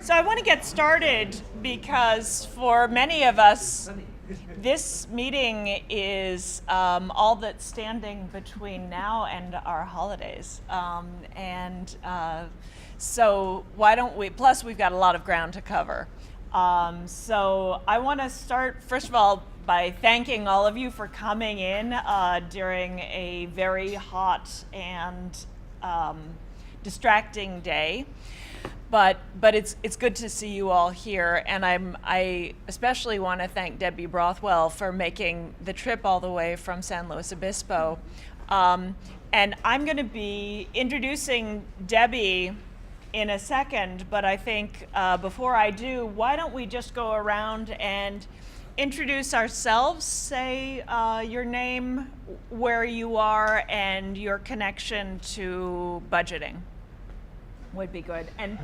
So I want to get started because for many of us, this meeting is all that's standing between now and our holidays. So why don't we, plus we've got a lot of ground to cover. So I want to start, first of all, by thanking all of you for coming in during a very hot and distracting day. But it's good to see you all here, and I especially want to thank Debbie Brothwell for making the trip all the way from San Luis Obispo. And I'm going to be introducing Debbie in a second, but I think before I do, why don't we just go around and introduce ourselves, say your name, where you are, and your connection to budgeting. Would be good. And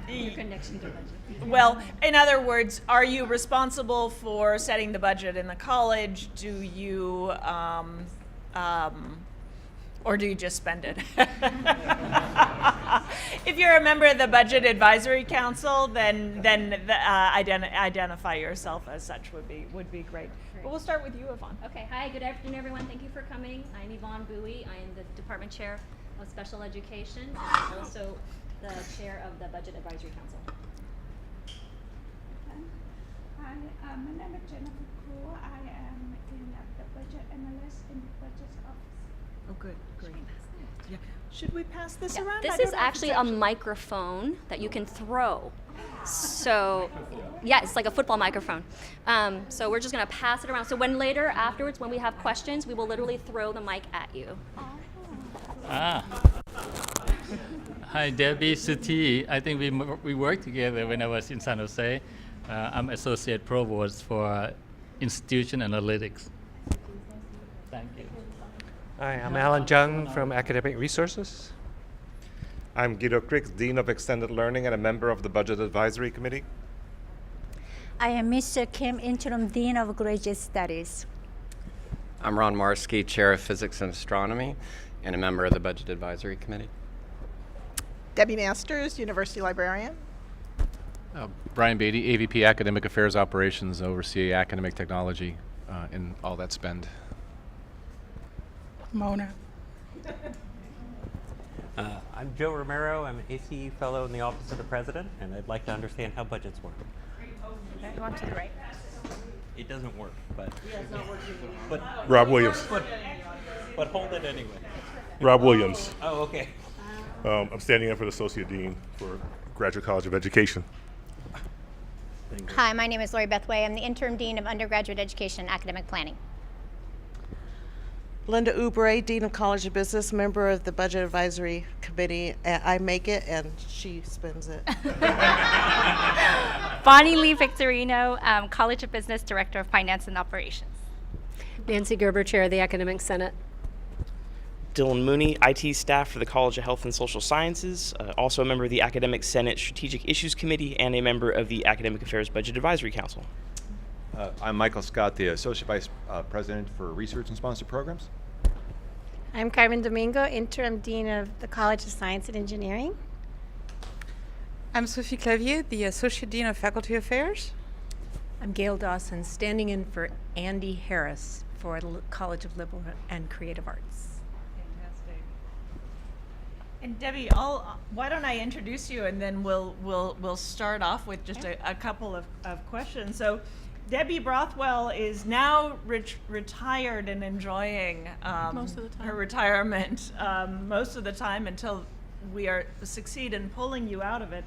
your connection to budget. Well, in other words, are you responsible for setting the budget in the college? Do you, or do you just spend it? If you're a member of the Budget Advisory Council, then identify yourself as such would be great. But we'll start with you, Yvonne. Okay, hi, good afternoon, everyone. Thank you for coming. I'm Yvonne Bowie. I am the Department Chair of Special Education, and I'm also the Chair of the Budget Advisory Council. Hi, my name is Jennifer Koo. I am in the budget analyst in the budget office. Oh, good, great. Yeah. Should we pass this around? This is actually a microphone that you can throw. So, yeah, it's like a football microphone. So we're just going to pass it around. So afterwards, when we have questions, we will literally throw the mic at you. Hi, Debbie Suti. I think we worked together when I was in San Jose. I'm Associate Provost for Institution Analytics. Thank you. Hi, I'm Alan Jung from Academic Resources. I'm Guido Crix, Dean of Extended Learning and a member of the Budget Advisory Committee. I am Mr. Kim, Interim Dean of Graduate Studies. I'm Ron Marsky, Chair of Physics and Astronomy and a member of the Budget Advisory Committee. Debbie Masters, University Librarian. Brian Beatty, AVP Academic Affairs Operations, oversee academic technology in all that spend. Mona. I'm Joe Romero. I'm an ACE Fellow in the Office of the President, and I'd like to understand how budgets work. Okay, you want to the right. It doesn't work, but... Yeah, it's not working. But Rob Williams. But hold it anyway. Rob Williams. Oh, okay. I'm standing in for the Associate Dean for Graduate College of Education. Hi, my name is Lori Beth Way. I'm the Interim Dean of Undergraduate Education and Academic Planning. Linda Oubre, Dean of College of Business, member of the Budget Advisory Committee. I make it and she spends it. Bonnie Lee Victorino, College of Business, Director of Finance and Operations. Nancy Gerber, Chair of the Academic Senate. Dylan Mooney, IT staff for the College of Health and Social Sciences, also a member of the Academic Senate Strategic Issues Committee and a member of the Academic Affairs Budget Advisory Council. I'm Michael Scott, the Associate Vice President for Research and Sponsored Programs. I'm Carmen Domingo, Interim Dean of the College of Science and Engineering. I'm Sophie Clavier, the Associate Dean of Faculty Affairs. I'm Gail Dawson, standing in for Andy Harris for the College of Liberal and Creative Arts. Fantastic. And Debbie, why don't I introduce you, and then we'll start off with just a couple of questions. So, Debbie Brothwell is now retired and enjoying her retirement most of the time until we succeed in pulling you out of it.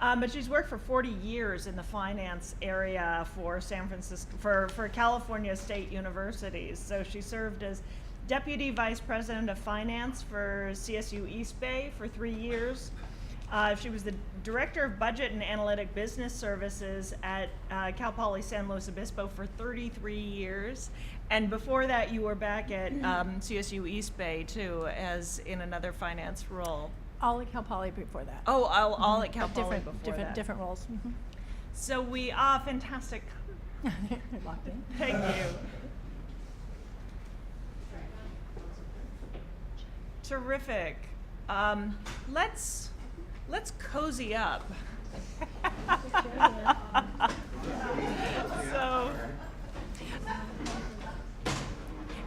But she's worked for 40 years in the finance area for San Francisco, for California State Universities. So she served as Deputy Vice President of Finance for CSU East Bay for 3 years. She was the Director of Budget and Analytic Business Services at Cal Poly San Luis Obispo for 33 years. And before that, you were back at CSU East Bay, too, as in another finance role. All at Cal Poly before that. Oh, all at Cal Poly before that. Different roles. Mm-hmm. So fantastic. Locked in. Thank you. Terrific. Let's cozy up So,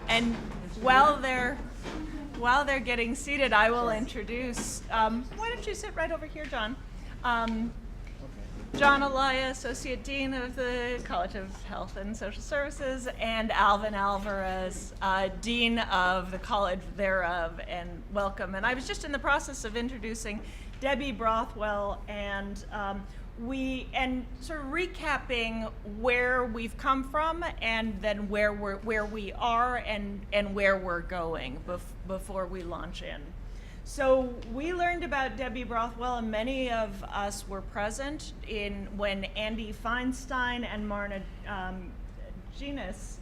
and while they're getting seated, I will introduce. Why don't you sit right over here, John? John Alaya, Associate Dean of the College of Health and Social Services, and Alvin Alvarez, Dean of the College thereof, and welcome. And I was just in the process of introducing Debbie Brothwell, and sort of recapping where we've come from, and then where we are and where we're going before we launch in. So we learned about Debbie Brothwell, and many of us were present when Andy Feinstein and Marna Genis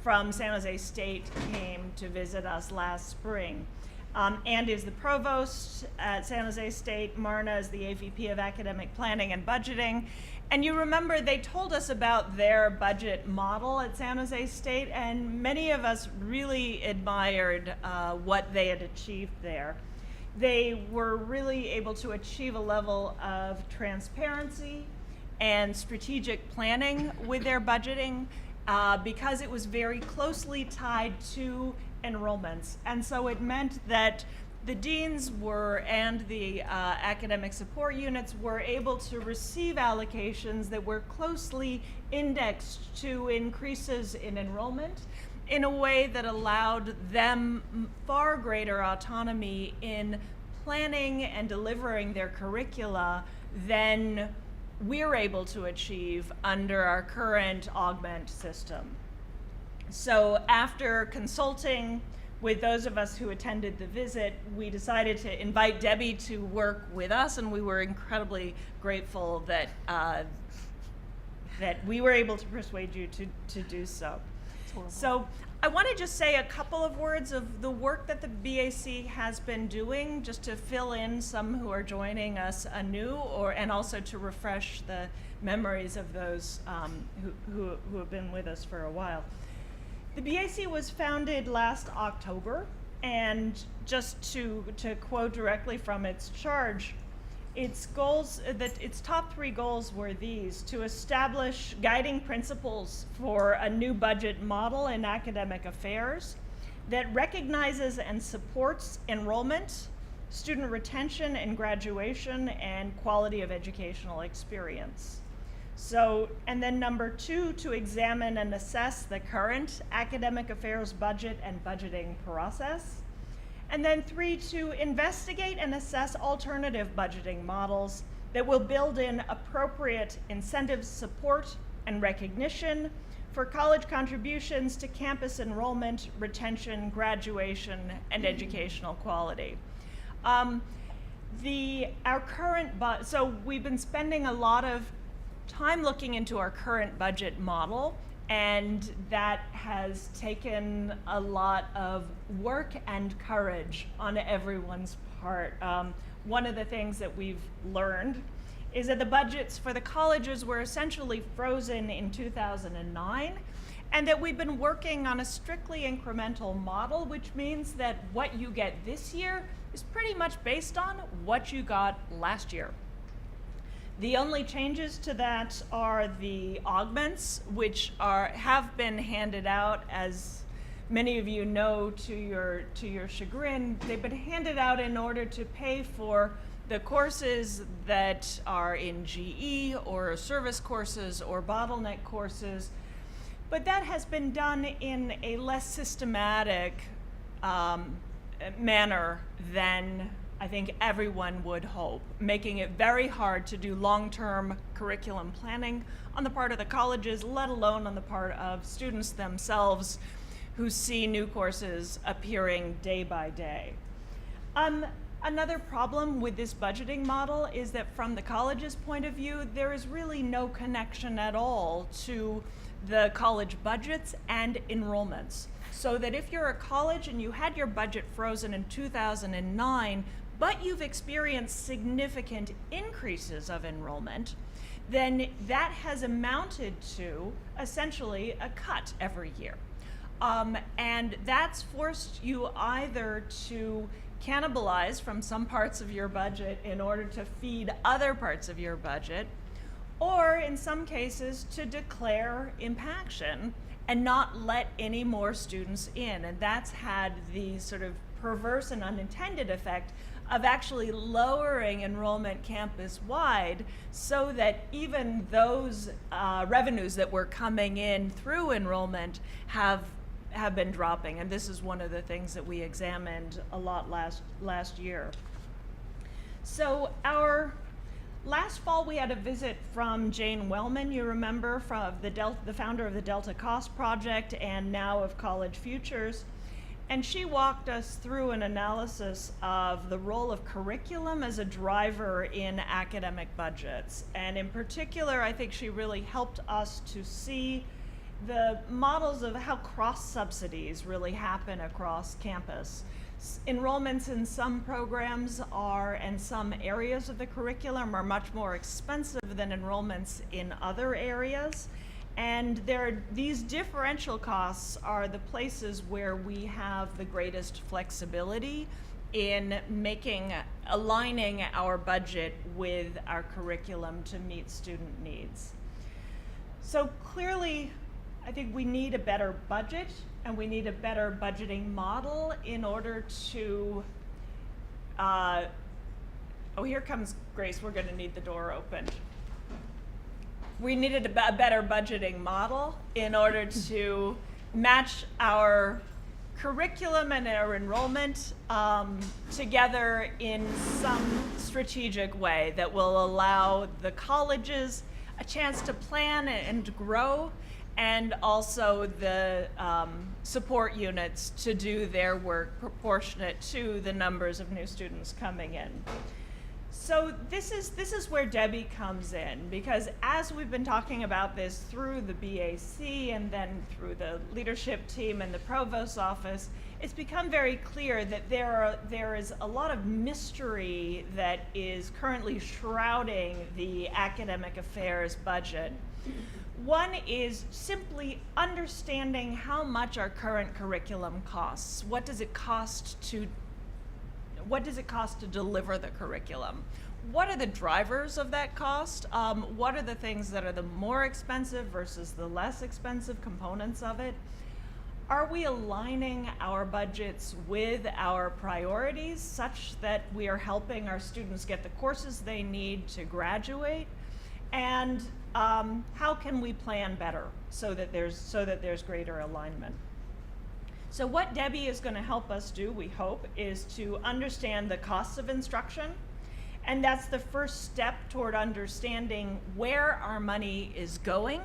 from San Jose State came to visit us last spring. Andy is the provost at San Jose State. Marna is the AVP of Academic Planning and Budgeting. And you remember they told us about their budget model at San Jose State, and many of us really admired what they had achieved there. They were really able to achieve a level of transparency and strategic planning with their budgeting because it was very closely tied to enrollments. And so it meant that the deans and the academic support units were able to receive allocations that were closely indexed to increases in enrollment in a way that allowed them far greater autonomy in planning and delivering their curricula than we're able to achieve under our current augment system. So after consulting with those of us who attended the visit, we decided to invite Debbie to work with us, and we were incredibly grateful that that we were able to persuade you to do so. So I want to just say a couple of words of the work that the BAC has been doing, just to fill in some who are joining us anew, and also to refresh the memories of those who have been with us for a while. The BAC was founded last October, and just to quote directly from its charge, its top 3 goals were these: to establish guiding principles for a new budget model in academic affairs that recognizes and supports enrollment, student retention and graduation, and quality of educational experience. So, and then number 2, to examine and assess the current academic affairs budget and budgeting process. And then 3, to investigate and assess alternative budgeting models that will build in appropriate incentive support and recognition for college contributions to campus enrollment, retention, graduation, and educational quality. So we've been spending a lot of time looking into our current budget model, and that has taken a lot of work and courage on everyone's part. One of the things that we've learned is that the budgets for the colleges were essentially frozen in 2009, and that we've been working on a strictly incremental model, which means that what you get this year is pretty much based on what you got last year. The only changes to that are the augments, which have been handed out, as many of you know, to your chagrin. They've been handed out in order to pay for the courses that are in GE or service courses or bottleneck courses, but that has been done in a less systematic manner than I think everyone would hope, making it very hard to do long-term curriculum planning on the part of the colleges, let alone on the part of students themselves who see new courses appearing day by day. Another problem with this budgeting model is that from the college's point of view, there is really no connection at all to the college budgets and enrollments. So that if you're a college and you had your budget frozen in 2009, but you've experienced significant increases of enrollment, then that has amounted to essentially a cut every year. And that's forced you either to cannibalize from some parts of your budget in order to feed other parts of your budget, or in some cases to declare impaction and not let any more students in. And that's had the sort of perverse and unintended effect of actually lowering enrollment campus-wide, so that even those revenues that were coming in through enrollment have been dropping. And this is one of the things that we examined a lot last year. So last fall we had a visit from Jane Wellman, you remember, from the founder of the Delta Cost Project and now of College Futures. And she walked us through an analysis of the role of curriculum as a driver in academic budgets. And in particular, I think she really helped us to see the models of how cross-subsidies really happen across campus. Enrollments in some programs and some areas of the curriculum are much more expensive than enrollments in other areas. And these differential costs are the places where we have the greatest flexibility in aligning our budget with our curriculum to meet student needs. So clearly, I think we need a better budget, and we need a better budgeting model in order to, oh, here comes Grace, we're gonna need the door opened. We needed a better budgeting model in order to match our curriculum and our enrollment together in some strategic way that will allow the colleges a chance to plan and grow, and also the support units to do their work proportionate to the numbers of new students coming in. So this is where Debbie comes in, because as we've been talking about this through the BAC and then through the leadership team and the provost's office, it's become very clear that there is a lot of mystery that is currently shrouding the academic affairs budget. One is simply understanding how much our current curriculum costs. What does it cost to deliver the curriculum? What are the drivers of that cost? What are the things that are the more expensive versus the less expensive components of it? Are we aligning our budgets with our priorities such that we are helping our students get the courses they need to graduate? And how can we plan better so that there's greater alignment? So what Debbie is going to help us do, we hope, is to understand the costs of instruction. And that's the first step toward understanding where our money is going,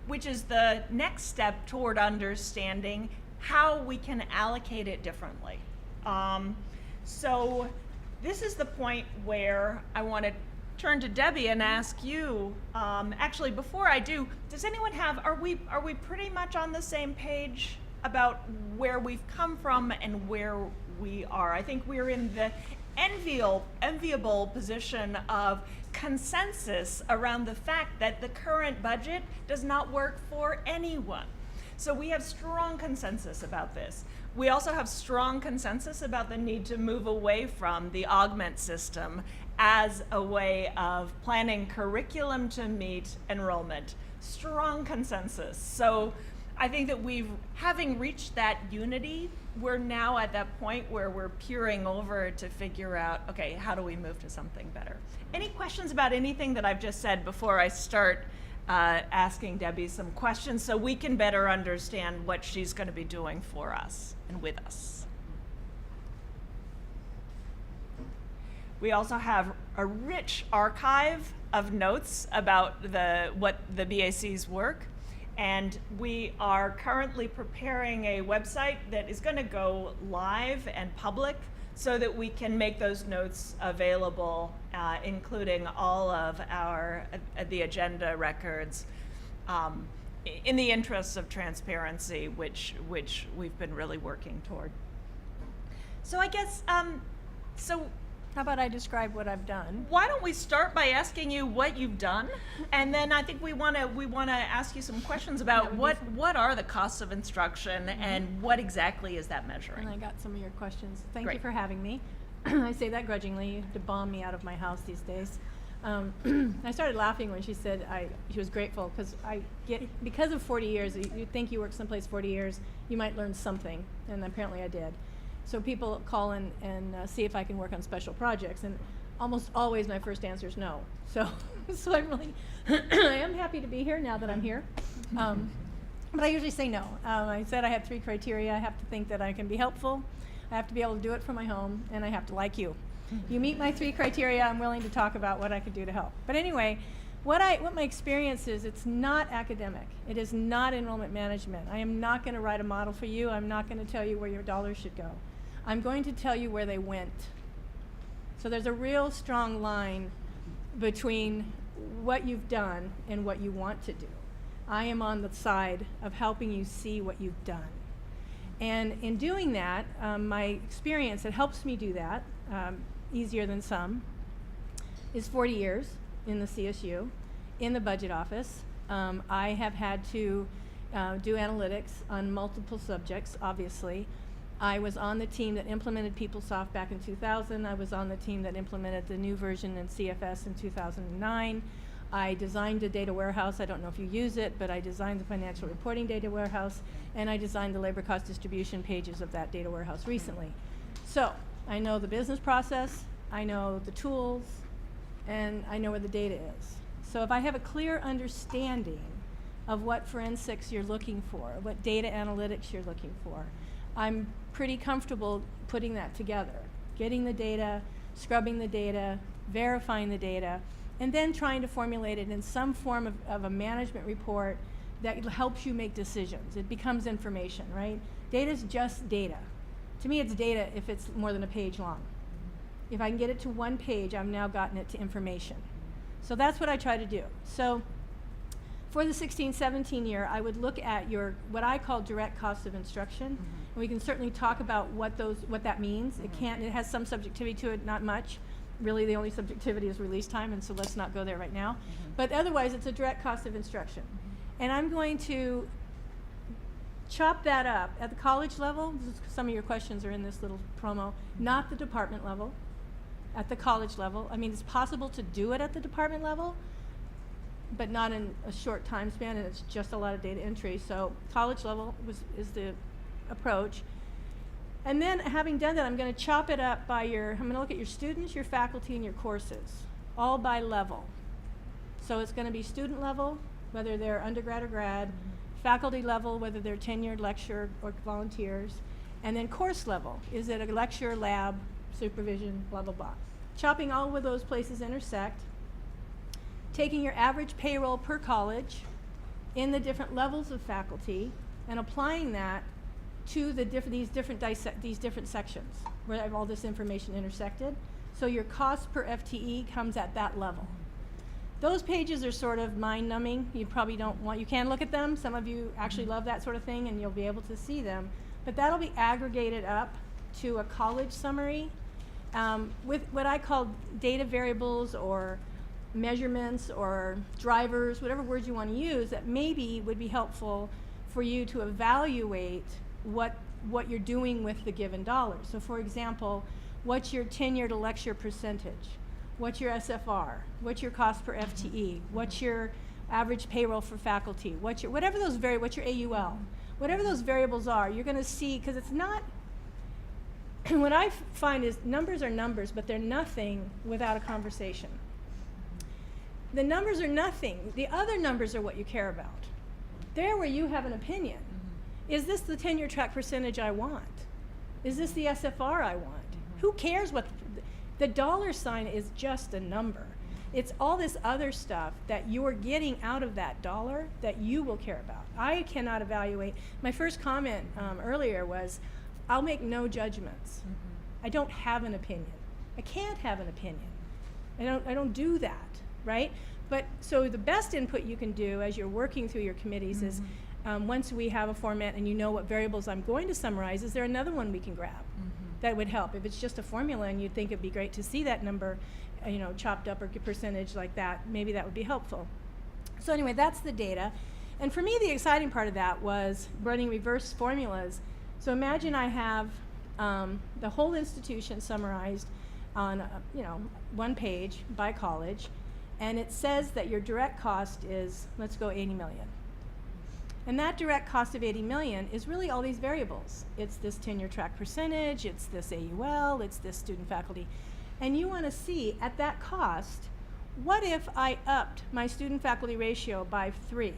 which is the next step toward understanding how we can allocate it differently. So this is the point where I want to turn to Debbie and ask you, actually before I do, does anyone are we pretty much on the same page about where we've come from and where we are? I think we're in the enviable position of consensus around the fact that the current budget does not work for anyone. So we have strong consensus about this. We also have strong consensus about the need to move away from the augment system as a way of planning curriculum to meet enrollment. Strong consensus. So I think that having reached that unity, we're now at that point where we're peering over to figure out, okay, how do we move to something better? Any questions about anything that I've just said before I start asking Debbie some questions so we can better understand what she's going to be doing for us and with us? We also have a rich archive of notes about what the BAC's work. And we are currently preparing a website that is going to go live and public so that we can make those notes available, including all of the agenda records, in the interests of transparency, which we've been really working toward. So I guess, How about I describe what I've done? Why don't we start by asking you what you've done, and then I think we want to ask you some questions about what are the costs of instruction and what exactly is that measuring? And I got some of your questions. Thank you Great. for having me. I say that grudgingly. You have to bomb me out of my house these days. I started laughing when she said she was grateful because of 40 years. You think you work someplace 40 years, you might learn something, and apparently I did. So people call in and see if I can work on special projects, and almost always my first answer is no. So I'm really, I am happy to be here now that I'm here. But I usually say no. I said I had 3 criteria. I have to think that I can be helpful, I have to be able to do it from my home, and I have to like you. You meet my 3 criteria, I'm willing to talk about what I could do to help. But anyway, what my experience is, it's not academic. It is not enrollment management. I am not going to write a model for you. I'm not going to tell you where your dollars should go. I'm going to tell you where they went. So there's a real strong line between what you've done and what you want to do. I am on the side of helping you see what you've done. And in doing that, my experience that helps me do that, easier than some, is 40 years in the CSU, in the budget office. I have had to do analytics on multiple subjects, obviously. I was on the team that implemented PeopleSoft back in 2000. I was on the team that implemented the new version in CFS in 2009. I designed a data warehouse. I don't know if you use it, but I designed the financial reporting data warehouse, and I designed the labor cost distribution pages of that data warehouse recently. So I know the business process, I know the tools, and I know where the data is. So if I have a clear understanding of what forensics you're looking for, what data analytics you're looking for, I'm pretty comfortable putting that together, getting the data, scrubbing the data, verifying the data, and then trying to formulate it in some form of a management report that helps you make decisions. It becomes information, right? Data is just data. To me, it's data if it's more than a page long. If I can get it to 1 page, I've now gotten it to information. So that's what I try to do. So for the 16-17 year, I would look at what I call direct cost of instruction. And we can certainly talk about what that means. It has some subjectivity to it, not much. Really, the only subjectivity is release time, and so let's not go there right now. But otherwise, it's a direct cost of instruction. And I'm going to chop that up at the college level. Some of your questions are in this little promo. Not the department level, at the college level. I mean, it's possible to do it at the department level, but not in a short time span, and it's just a lot of data entry. So college level is the approach. And then having done that, I'm going to chop it up by I'm going to look at your students, your faculty, and your courses, all by level. So it's going to be student level, whether they're undergrad or grad, faculty level, whether they're tenured lecturer or volunteers, and then course level. Is it a lecture, lab, supervision, blah, blah, blah. Chopping all of those places intersect, taking your average payroll per college in the different levels of faculty and applying that to these different sections where all this information intersected. So your cost per FTE comes at that level. Those pages are sort of mind-numbing. You probably don't want, you can look at them. Some of you actually love that sort of thing and you'll be able to see them. But that'll be aggregated up to a college summary with what I call data variables or measurements or drivers, whatever words you want to use, that maybe would be helpful for you to evaluate what you're doing with the given dollars. So for example, what's your tenure to lecture percentage? What's your SFR? What's your cost per FTE? What's your average payroll for faculty? What's your AUL? Whatever those variables are, you're going to see, because it's not, what I find is numbers are numbers, but they're nothing without a conversation. The numbers are nothing. The other numbers are what you care about. They're where you have an opinion. Is this the tenure track percentage I want? Is this the SFR I want? Who cares what the dollar sign is? Just a number. It's all this other stuff that you're getting out of that dollar that you will care about. I cannot evaluate. My first comment earlier was, I'll make no judgments. I don't have an opinion. I can't have an opinion. I don't do that, right? But so the best input you can do as you're working through your committees is, once we have a format and you know what variables I'm going to summarize, is there another one we can grab? that would help. If it's just a formula and you'd think it'd be great to see that number, chopped up or percentage like that, maybe that would be helpful. So anyway, that's the data. And for me, the exciting part of that was running reverse formulas. So imagine I have the whole institution summarized on one page by college, and it says that your direct cost is, let's go 80 million. And that direct cost of 80 million is really all these variables. It's this tenure track percentage, it's this AUL, it's this student faculty. And you want to see at that cost, what if I upped my student faculty ratio by 3?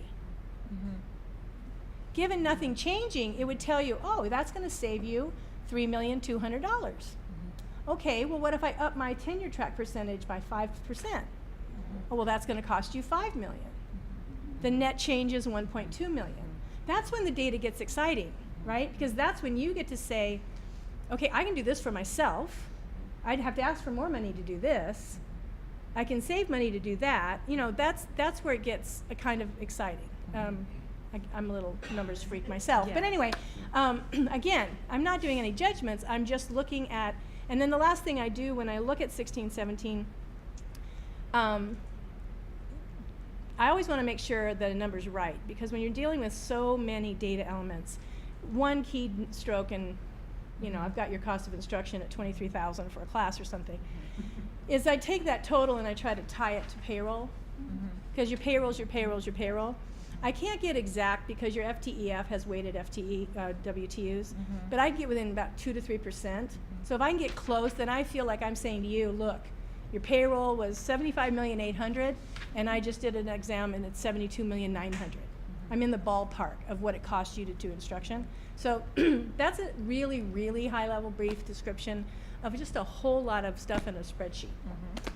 Given nothing changing, it would tell you, oh, that's going to save you $3,200,000. Okay, well, what if I up my tenure track percentage by 5%? Oh, well, that's going to cost you $5 million. The net change is $1.2 million. That's when the data gets exciting, right? Because that's when you get to say, okay, I can do this for myself. I'd have to ask for more money to do this. I can save money to do that. That's where it gets kind of exciting. I'm a little numbers freak myself. Yeah. But anyway, again, I'm not doing any judgments. I'm just looking at, and then the last thing I do when I look at 16, 17, I always want to make sure that a number's right, because when you're dealing with so many data elements, one key stroke and I've got your cost of instruction at $23,000 for a class or something, is I take that total and I try to tie it to payroll, because your payroll's your payroll's your payroll. I can't get exact because your FTEF has weighted FTE WTUs, but I get within about 2 to 3%. So if I can get close, then I feel like I'm saying to you, look, your payroll was $75,800,000, and I just did an exam and it's $72,900,000. I'm in the ballpark of what it costs you to do instruction. So that's a really, really high-level brief description of just a whole lot of stuff in a spreadsheet,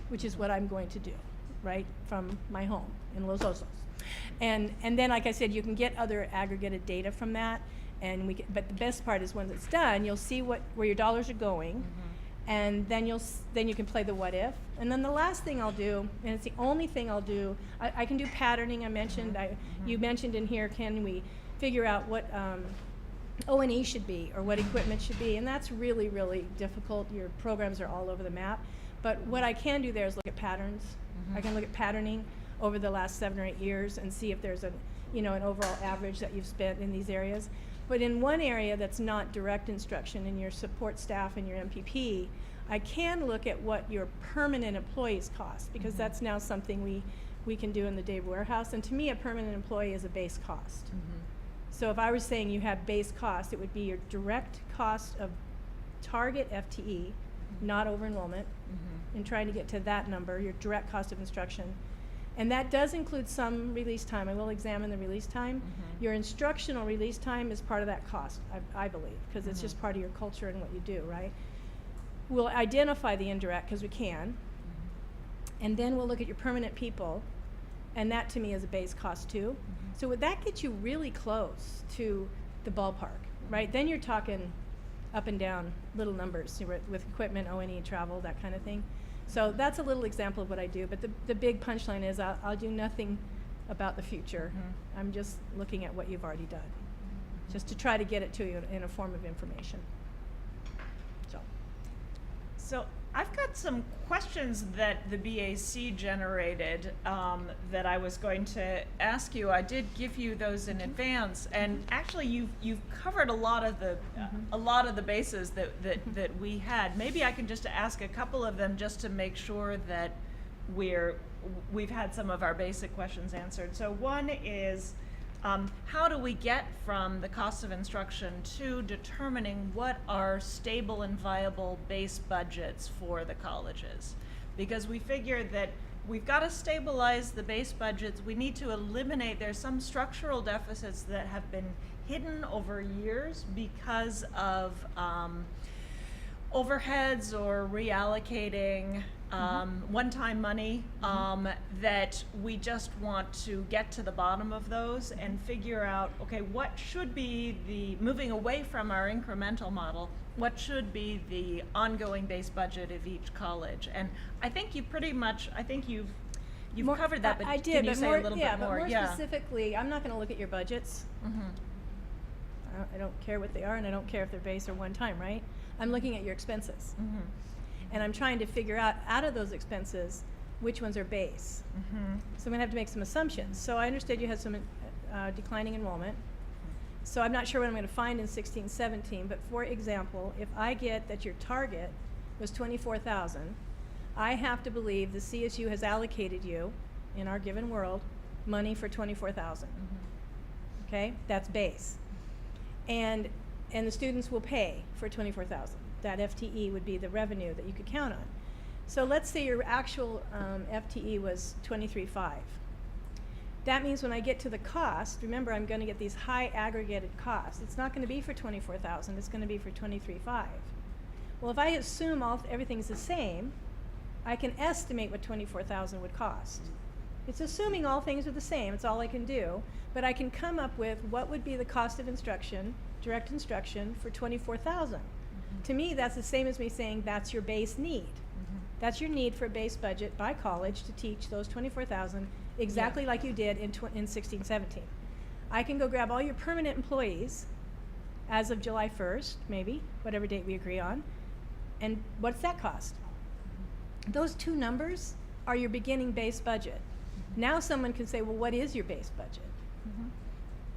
which is what I'm going to do, right, from my home in Los Osos. And then, like I said, you can get other aggregated data from that, and but the best part is when it's done, you'll see where your dollars are going, and then you can play the what if. And then the last thing I'll do, and it's the only thing I'll do, I can do patterning. I mentioned, you mentioned in here, can we figure out what O&E should be or what equipment should be, and that's really, really difficult. Your programs are all over the map. But what I can do there is look at patterns. I can look at patterning over the last 7 or 8 years and see if there's an overall average that you've spent in these areas. But in one area that's not direct instruction, in your support staff and your MPP, I can look at what your permanent employees cost, because that's now something we can do in the Dave Warehouse. And to me, a permanent employee is a base cost. So if I was saying you have base cost, it would be your direct cost of target FTE, not over enrollment, and trying to get to that number, your direct cost of instruction. And that does include some release time. I will examine the release time. Your instructional release time is part of that cost, I believe, because it's just part of your culture and what you do, right? We'll identify the indirect, because we can, and then we'll look at your permanent people, and that to me is a base cost too. So that gets you really close to the ballpark, right? Then you're talking up and down little numbers with equipment, O&E, travel, that kind of thing. So that's a little example of what I do, but the big punchline is I'll do nothing about the future. I'm just looking at what you've already done, just to try to get it to you in a form of information. So I've got some questions that the BAC generated that I was going to ask you. I did give you those in advance, and actually you've covered a lot of the bases that we had. Maybe I can just ask a couple of them just to make sure that we've had some of our basic questions answered. So one is, how do we get from the cost of instruction to determining what are stable and viable base budgets for the colleges? Because we figure that we've got to stabilize the base budgets. We need to eliminate, there's some structural deficits that have been hidden over years because of overheads or reallocating one-time money, that we just want to get to the bottom of those and figure out, okay, what should be moving away from our incremental model, what should be the ongoing base budget of each college? And I think you pretty much, you've covered that, but I did, can you but say more, a little bit more? But more specifically, I'm not going to look at your budgets. I don't care what they are, and I don't care if they're base or one time, right? I'm looking at your expenses. And I'm trying to figure out of those expenses, which ones are base. So I'm gonna have to make some assumptions. So I understood you had some declining enrollment. So I'm not sure what I'm gonna find in 16, 17, but for example, if I get that your target was 24,000, I have to believe the CSU has allocated you, in our given world, money for 24,000. Okay, that's base. And the students will pay for 24,000. That FTE would be the revenue that you could count on. So let's say your actual FTE was 23.5. That means when I get to the cost, remember I'm going to get these high aggregated costs. It's not going to be for 24,000. It's going to be for 23.5. Well, if I assume everything's the same, I can estimate what 24,000 would cost. It's assuming all things are the same. It's all I can do. But I can come up with what would be the cost of instruction, direct instruction, for 24,000. To me, that's the same as me saying that's your base need. That's your need for a base budget by college to teach those 24,000 exactly like you did in 16, 17. I can go grab all your permanent employees as of July 1st, maybe, whatever date we agree on, and what's that cost? Those two numbers are your beginning base budget. Now someone can say, well, what is your base budget?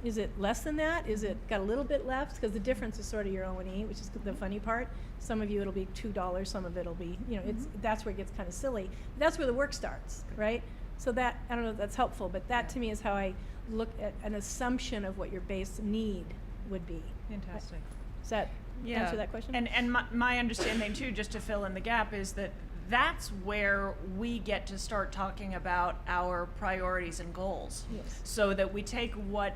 Is it less than that? Is it got a little bit left? Because the difference is sort of your O&E, which is the funny part. Some of you it'll be $2, some of it'll be, that's where it gets kind of silly. That's where the work starts, right? So that, I don't know if that's helpful, but that to me is how I look at an assumption of what your base need would be. Fantastic. Does that answer that question? And my understanding too, just to fill in the gap, is that that's where we get to start talking about our priorities and goals. Yes. So that we take what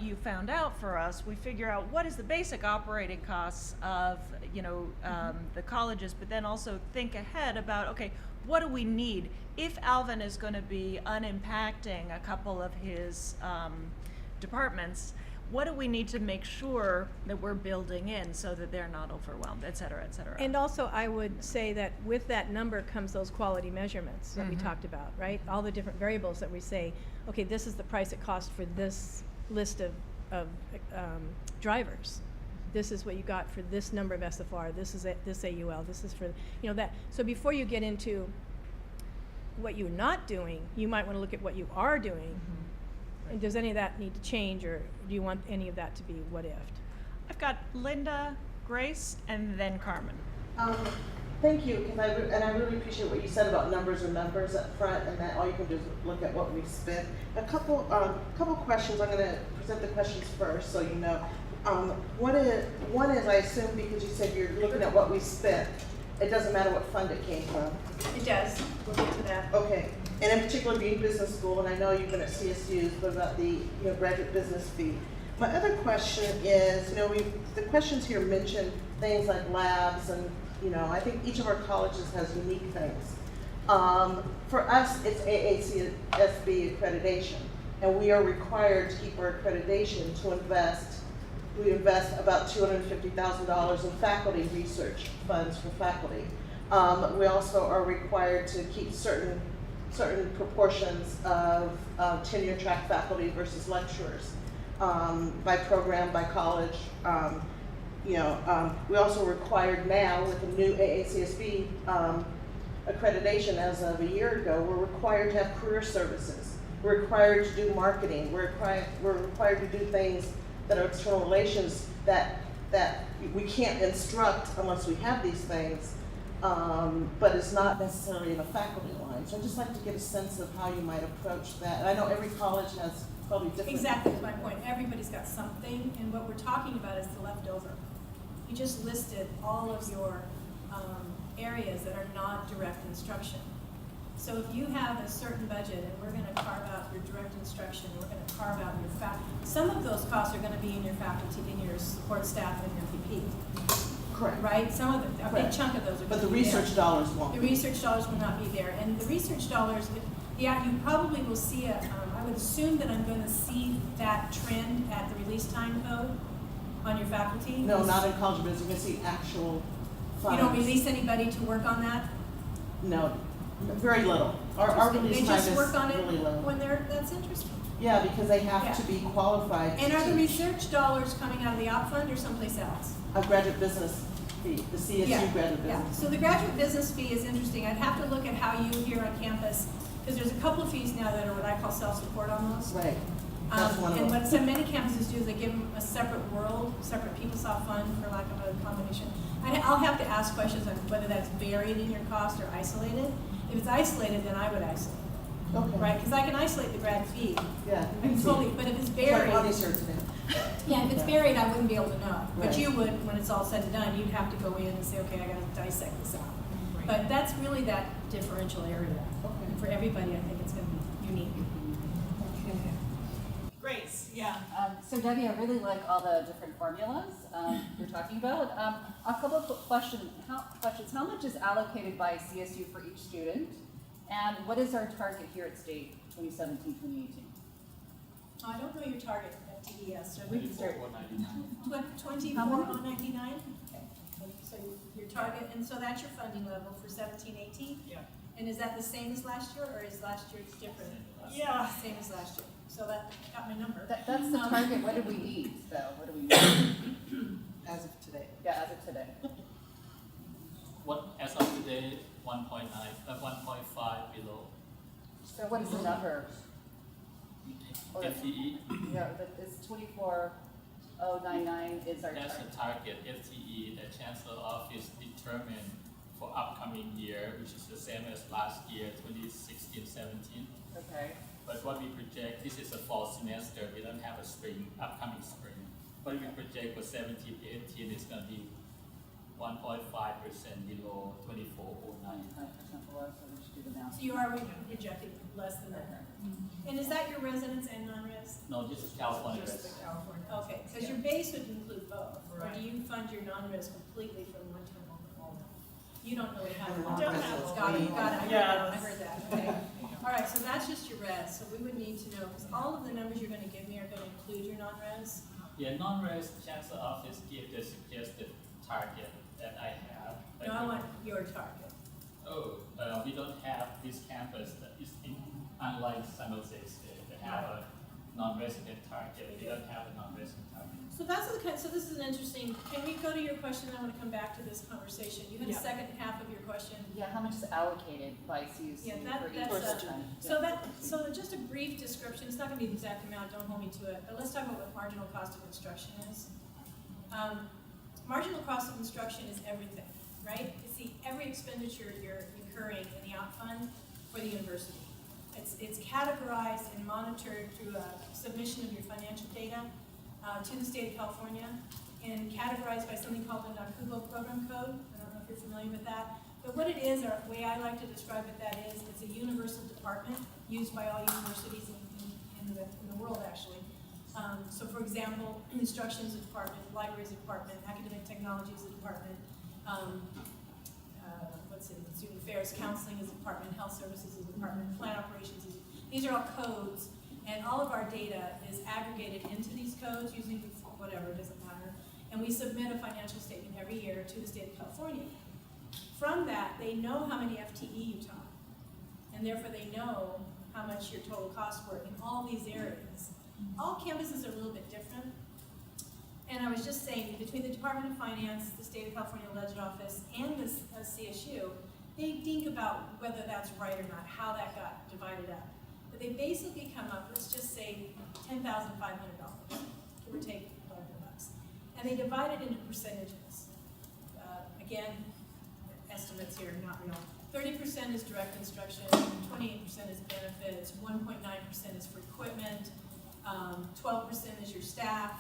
you found out for us, we figure out what is the basic operating costs of the colleges, but then also think ahead about, okay, what do we need if Alvin is going to be unimpacting a couple of his departments? What do we need to make sure that we're building in so that they're not overwhelmed, et cetera, et cetera? And also, I would say that with that number comes those quality measurements that we talked about, right? All the different variables that we say, okay, this is the price it costs for this list of drivers. This is what you got for this number of SFR. This is this AUL. This is for that. So before you get into what you're not doing, you might want to look at what you are doing. And does any of that need to change, or do you want any of that to be what if? I've got Linda, Grace, and then Carmen. Thank you, because I really appreciate what you said about numbers and numbers up front, and that all you can do is look at what we've spent. A couple questions. I'm going to present the questions first, so you know. One is I assume because you said you're looking at what we spent, it doesn't matter what fund it came from. It does. We'll get to that. Okay. And in particular, being business school, and I know you've been at CSU's, but about the graduate business fee. My other question is, the questions here mention things like labs, and I think each of our colleges has unique things. For us, it's AACSB accreditation, and we are required to keep our accreditation to invest. We invest about $250,000 in faculty research funds for faculty. We also are required to keep certain proportions of tenure track faculty versus lecturers by program, by college. We also required now with the new AACSB accreditation as of a year ago, we're required to have career services. We're required to do marketing. We're required to do things that are external relations that we can't instruct unless we have these things. But it's not necessarily in a faculty line. So I'd just like to get a sense of how you might approach that. And I know every college has probably different. Exactly, that's my point. Everybody's got something, and what we're talking about is the leftover. You just listed all of your areas that are not direct instruction. So if you have a certain budget, and we're going to carve out your direct instruction, we're going to carve out your faculty. Some of those costs are going to be in your faculty, in your support staff, and your PP. Correct. Right? Some of them, a big chunk of those are. But the research dollars won't. The research dollars will not be there, and the research dollars, you probably will see I would assume that I'm going to see that trend at the release time code on your faculty. No, not in college business. You're going to see actual funds. You don't release anybody to work on that? No, very little. Our release time is really low. They just work on it when that's interesting. Yeah, because they have to be qualified. And are the research dollars coming out of the op fund or someplace else? A graduate business fee, the CSU Yeah, graduate yeah. business? So the graduate business fee is interesting. I'd have to look at how you here on campus, because there's a couple of fees now that are what I call self-support almost. Right. That's one of And them. what so many campuses do is they give them a separate world, separate PeopleSoft fund, for lack of a combination. I'll have to ask questions on whether that's buried in your cost or isolated. If it's isolated, then I would isolate it. Okay. Right, because I can isolate the grad fee. Yeah. I can totally, but if it's Like buried. money shirts now. Yeah, if it's buried, I wouldn't be able to know. But Right. you would, when it's all said and done, you'd have to go in and say, okay, I gotta dissect this out. But that's really that differential area. Okay. For everybody, I think it's gonna be unique. Grace, yeah. So Debbie, I really like all the different formulas you're talking about. A couple of questions. How much is allocated by CSU for each student? And what is our target here at State 2017, 2018? I don't know your target at TES, so We can start. 24,199? Okay. So your target, and so that's your funding level for 17, 18? Yeah. And is that the same as last year, or is last year's different? Yeah. Same as last year. So that got my number. That's the target. What do we need, though? What do we need? As of today. Yeah, as of today. As of today, 1.9, 1.5 below. So what is the number? Or- FTE, Yeah, it's 24,099 is our that's target. the target. FTE, the Chancellor Office determined for upcoming year, which is the same as last year, 2016-17. Okay. But what we project, this is a fall semester, we don't have a spring, upcoming spring. What we project for 17-18 is going to be 1.5% below 2409. 5% below, so we should do the math. So you are rejecting less than that. And is that your residence and non-res? No, this is California. Just the California. Okay, because your base would include both, or do you fund your non-res completely from one term over all? You don't really have a Don't non-res. have Got it, all. got it, Yeah. I heard that, okay. All right, so that's just your res, so we would need to know, because all of the numbers you're gonna give me are gonna include your non-res. Yeah, non-res Chancellor Office give the suggested target that I have. but No, I we- want your target. Oh, we don't have this campus that is unlike San Jose State. They have a non-resident target. We don't have a non-resident target. So that's the kind, so this is an interesting, can we go to your question, I wanna come back to this conversation. You had a Yeah. second half of your question. Yeah, how much is allocated by CUC Yeah, for each that's, student? so just a brief description, it's not gonna be the exact amount, don't hold me to it, but let's talk about what marginal cost of instruction is. Marginal cost of instruction is everything, right? It's every expenditure you're incurring in the out fund for the university. It's categorized and monitored through a submission of your financial data to the state of California, and categorized by something called the NACUGO program code. I don't know if you're familiar with that. But what it is, or the way I like to describe it, that is, it's a universal department used by all universities in the world, actually. So for example, instruction is a department, library is a department, academic technology is a department, student affairs, counseling is a department, health services is a department, plan operations is, these are all codes, and all of our data is aggregated into these codes using whatever, it doesn't matter, and we submit a financial statement every year to the state of California. From that, they know how many FTE you taught, and therefore they know how much your total costs were in all these areas. All campuses are a little bit different, and I was just saying, between the Department of Finance, the State of California Budget Office, and the CSU, they think about whether that's right or not, how that got divided up. But they basically come up, let's just say $10,500, give or take $500. And they divide it into percentages. Again, estimates here, not real. 30% is direct instruction, 28% is benefits, 1.9% is for equipment, 12% is your staff.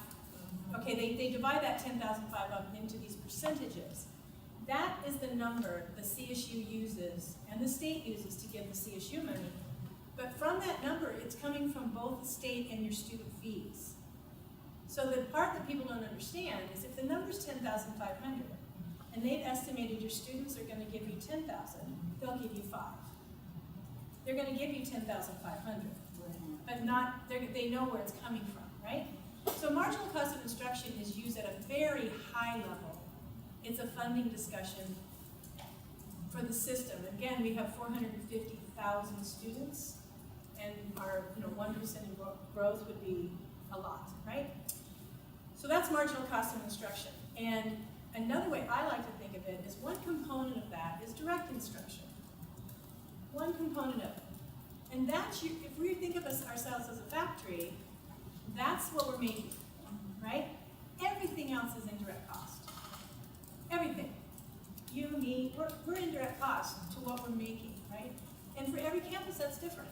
Okay, they divide that 10,005 up into these percentages. That is the number the CSU uses and the state uses to give the CSU money. But from that number, it's coming from both the state and your student fees. So the part that people don't understand is if the number's 10,500 and they've estimated your students are going to give you 10,000, they'll give you 5. They're going to give you 10,500, but not, they know where it's coming from, right? So marginal cost of instruction is used at a very high level. It's a funding discussion for the system. Again, we have 450,000 students, and our 1% in growth would be a lot, right? So that's marginal cost of instruction. And another way I like to think of it is one component of that is direct instruction. One component of it. And that's, if we think of ourselves as a factory, that's what we're making, right? Everything else is indirect cost. Everything. You, me, we're indirect cost to what we're making, right? And for every campus, that's different.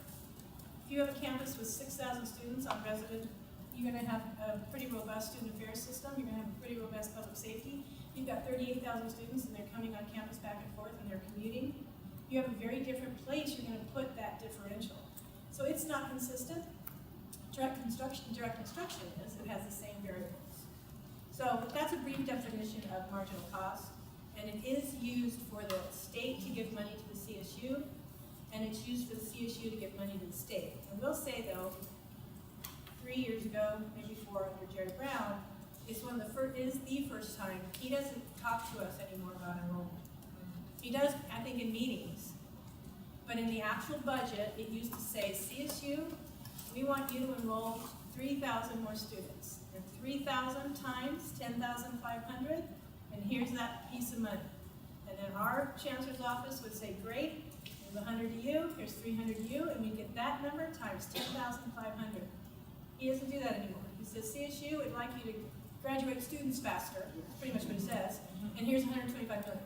If you have a campus with 6,000 students on resident, you're going to have a pretty robust student affairs system. You're going to have a pretty robust public safety. You've got 38,000 students, and they're coming on campus back and forth, and they're commuting. You have a very different place you're going to put that differential. So it's not consistent. Direct instruction is, it has the same variables. So that's a brief definition of marginal cost, and it is used for the state to give money to the CSU, and it's used for the CSU to give money to the state. I will say though, 3 years ago, maybe 4 under Jerry Brown, is the first time he doesn't talk to us anymore about enrollment. He does, I think, in meetings, but in the actual budget, it used to say, CSU, we want you to enroll 3,000 more students. And 3,000 times 10,500, and here's that piece of money. And then our chancellor's office would say, great, there's 100 to you, here's 300 to you, and we get that number times 10,500. He doesn't do that anymore. He says, CSU would like you to graduate students faster, that's pretty much what he says, and here's 125 million.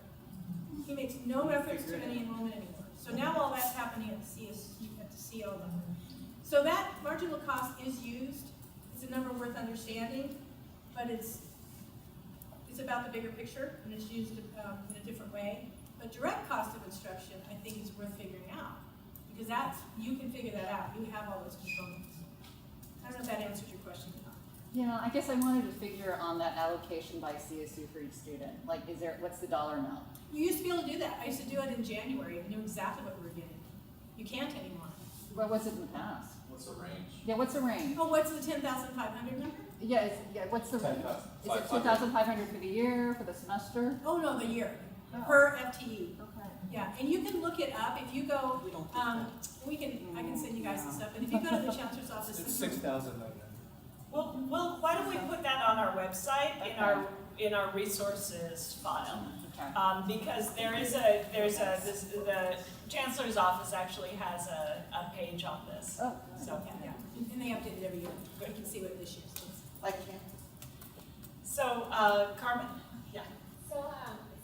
He makes no reference to any enrollment anymore. So now all that's happening at the CSU, at the CO level. So that marginal cost is used. It's a number worth understanding, but it's about the bigger picture, and it's used in a different way. But direct cost of instruction, I think, is worth figuring out, because you can figure that out. You have all those components. I don't know if that answers your question or not. Yeah, I guess I wanted to figure on that allocation by CSU for each student. Like, what's the dollar amount? You used to be able to do that. I used to do it in January and knew exactly what we were getting. You can't anymore. What was it in the past? What's the range? Yeah, what's the range? Oh, what's the 10,500 number? Yeah, what's the range? Is it 2,500 for the year, for the semester? Oh, no, the year, Oh. per FTE. Okay. Yeah, and you can look it up if you go. I can send you guys this stuff. And if you go to the chancellor's office, It's 6,000. Well, why don't we put that on our website in our resources file? Because the chancellor's office actually has a page on this. Oh. So yeah, and they update it every year. You can see what this year's is. Like, So Carmen, yeah. So it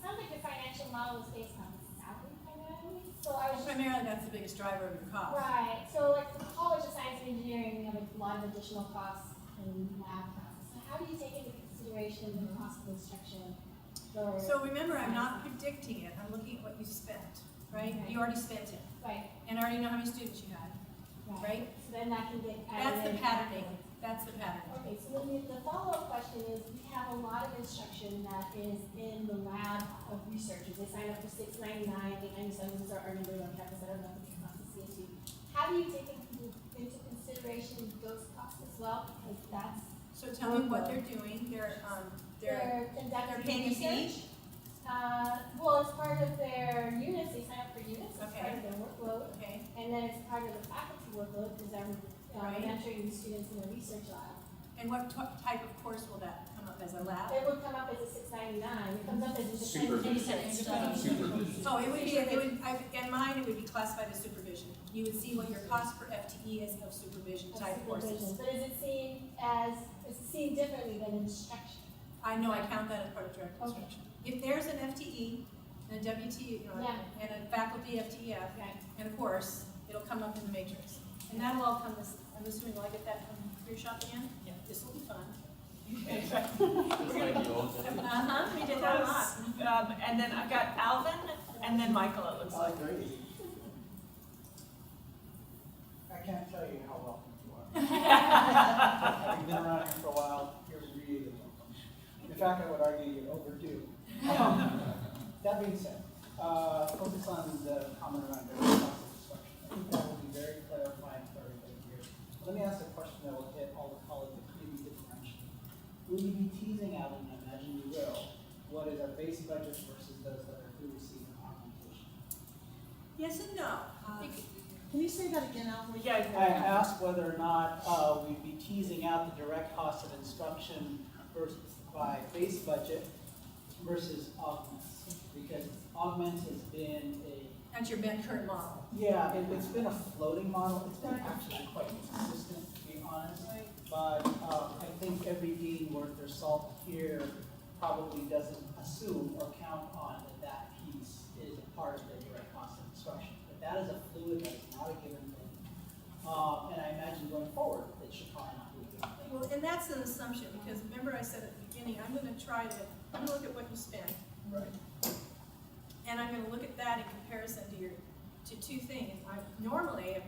sounds like the financial model is based on salary primarily. So I was Primarily, that's the biggest driver of your cost. right. So like the College of Science and Engineering, we have a lot of additional costs and lab costs. So how do you take into consideration the cost of instruction? So remember, I'm not predicting it. I'm looking at what you spent, right? Okay. You already spent it. Right. And I already know how many students you had, right? So then that can get That's added the in. patterning. That's the patterning. Okay, so then the follow-up question is, we have a lot of instruction that is in the lab of researchers. They sign up for $6.99, $8.97 is our number on campus. I don't know if it's across the CSU. How do you take into consideration those costs as well? Because that's So tell me what they're doing. They're conducting paying a fee? research. Well, it's part of their units. They sign up for units. It's Okay. part of their workload. Okay. And then it's part of the faculty workload because they're Right. mentoring the students in the research lab. And what type of course will that come up as, a lab? It would come up as a $6.99. It comes up as a Supervision. Supervision. Oh, it would be, in mine, it would be classified as supervision. You would see what your cost per FTE is of supervision type courses. But is it seen differently than instruction? I know, I count that as part of direct instruction. If there's an FTE, and a WT, and a faculty FTEF, and a course, it'll come up in the matrix. And that'll all come this, I'm assuming, will I get that from your shop again? Yeah. This will be fun. We did that a lot. And then I've got Alvin, and then Michael, it looks like. I can't tell you how welcome you are. Having been around here for a while, you're really welcome. In fact, I would argue you're overdue. That being said, focus on the comment around direct cost of instruction. I think that will be very clarifying for everybody here. Let me ask a question that will hit all the colleges, maybe differentially. Will you be teasing out, and I imagine you will, what is our base budget versus those that are who receive augmentation? Yes and no. Can you say that again, Alvin? Yeah. I asked whether or not we'd be teasing out the direct cost of instruction versus by base budget versus augments, because augments has been That's your current model. yeah, it's been a floating model. It's been actually quite consistent, to be honest. But I think every dean worth their salt here probably doesn't assume or count on that piece is a part of the direct cost of instruction. But that is a fluid, that is not a given thing. And I imagine going forward, it should probably not be a given thing. Well, and that's an assumption, because remember I said at the beginning, I'm gonna look at what you spend. Right. And I'm gonna look at that in comparison to two things. Normally, I've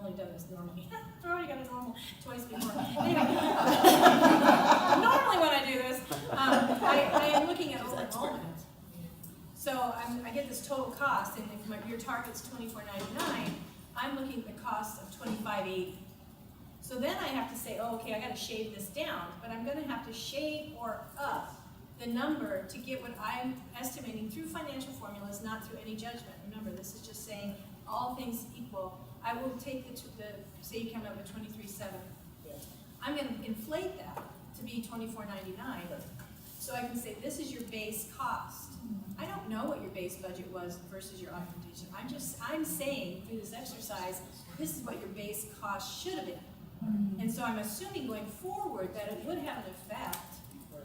only done this normally. I've already got a normal twice before. Anyway, normally when I do this, I am looking at all enrollment. So I get this total cost, and if your target's $24.99, I'm looking at the cost of $25.80. So then I have to say, oh, okay, I got to shave this down, but I'm going to have to shave or up the number to get what I'm estimating through financial formulas, not through any judgment. Remember, this is just saying all things equal. I will take the say you come up with 23.7. I'm going to inflate that to be $24.99. So I can say this is your base cost. I don't know what your base budget was versus your augmentation. I'm saying through this exercise, this is what your base cost should have been. And so I'm assuming going forward that it would have an effect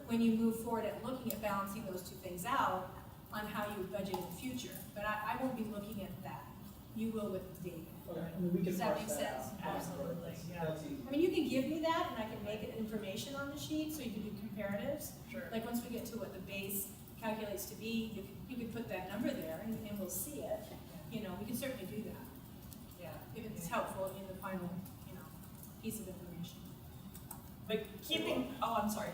when you move forward at looking at balancing those two things out on how you budget in the future. But I won't be looking at that. You will with the data. Okay. I mean, we can Does that parse make sense? out. Absolutely, yeah. That's easy. I mean, you can give me that and I can make it information on the sheet so you can do comparatives. Sure. Like once we get to what the base calculates to be, you can put that number there and we'll see it. You know, we can certainly do that. Yeah. If it's helpful in the final, piece of information. But keeping, I'm sorry.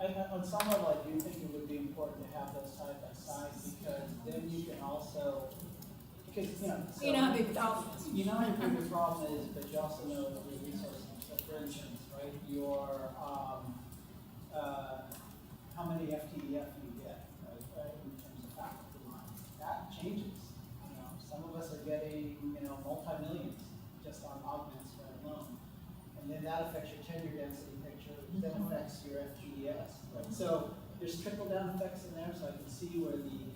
On some level, I do think it would be important to have those side by side, because then you can also, because, You know how big the problem is. You know how big the problem is, but you also know the resources. So for instance, right, your, how many FTEF you get, right, in terms of faculty lines, that changes. Some of us are getting, multi-millions just on augments right alone. And then that affects your tenure density picture, which then affects your FTES. Right? So there's trickle-down effects in there, so I can see where the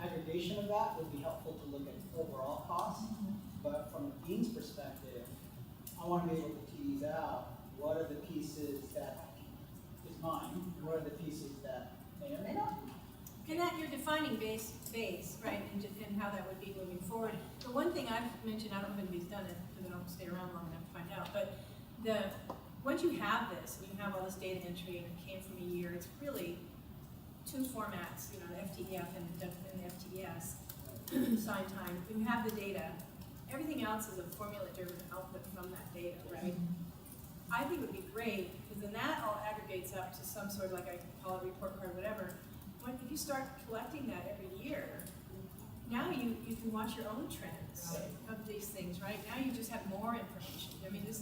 aggregation of that would be helpful to look at overall costs. But from a dean's perspective, I want to be able to tease out what are the pieces that is mine, and what are the pieces that may or may not be. And that you're defining base, right, and how that would be moving forward. The one thing I've mentioned, I don't know if anybody's done it because I don't stay around long enough to find out, but once you have this, and you have all this data entry and it came from a year, it's really two formats, the FTEF and the FTES, sign time. When you have the data, everything else is a formula-driven output from that data, right? I think it would be great, because then that all aggregates up to some sort of, like I call it report card, whatever. If you start collecting that every year, now you can watch your own trends of these things, right? Now you just have more information. I mean, this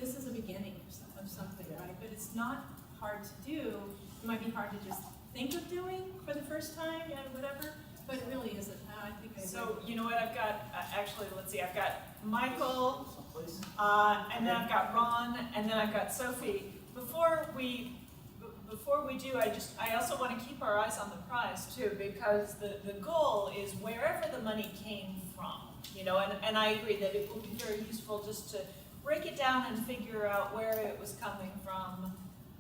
is a beginning of something, right? But it's not hard to do. It might be hard to just think of doing for the first time and whatever, but it really isn't. I think So, you know what, I've got, actually, let's see, I've got Michael, and then I've got Ron, and then I've got Sophie. Before we do, I also want to keep our eyes on the prize too, because the goal is wherever the money came from, and I agree that it would be very useful just to break it down and figure out where it was coming from,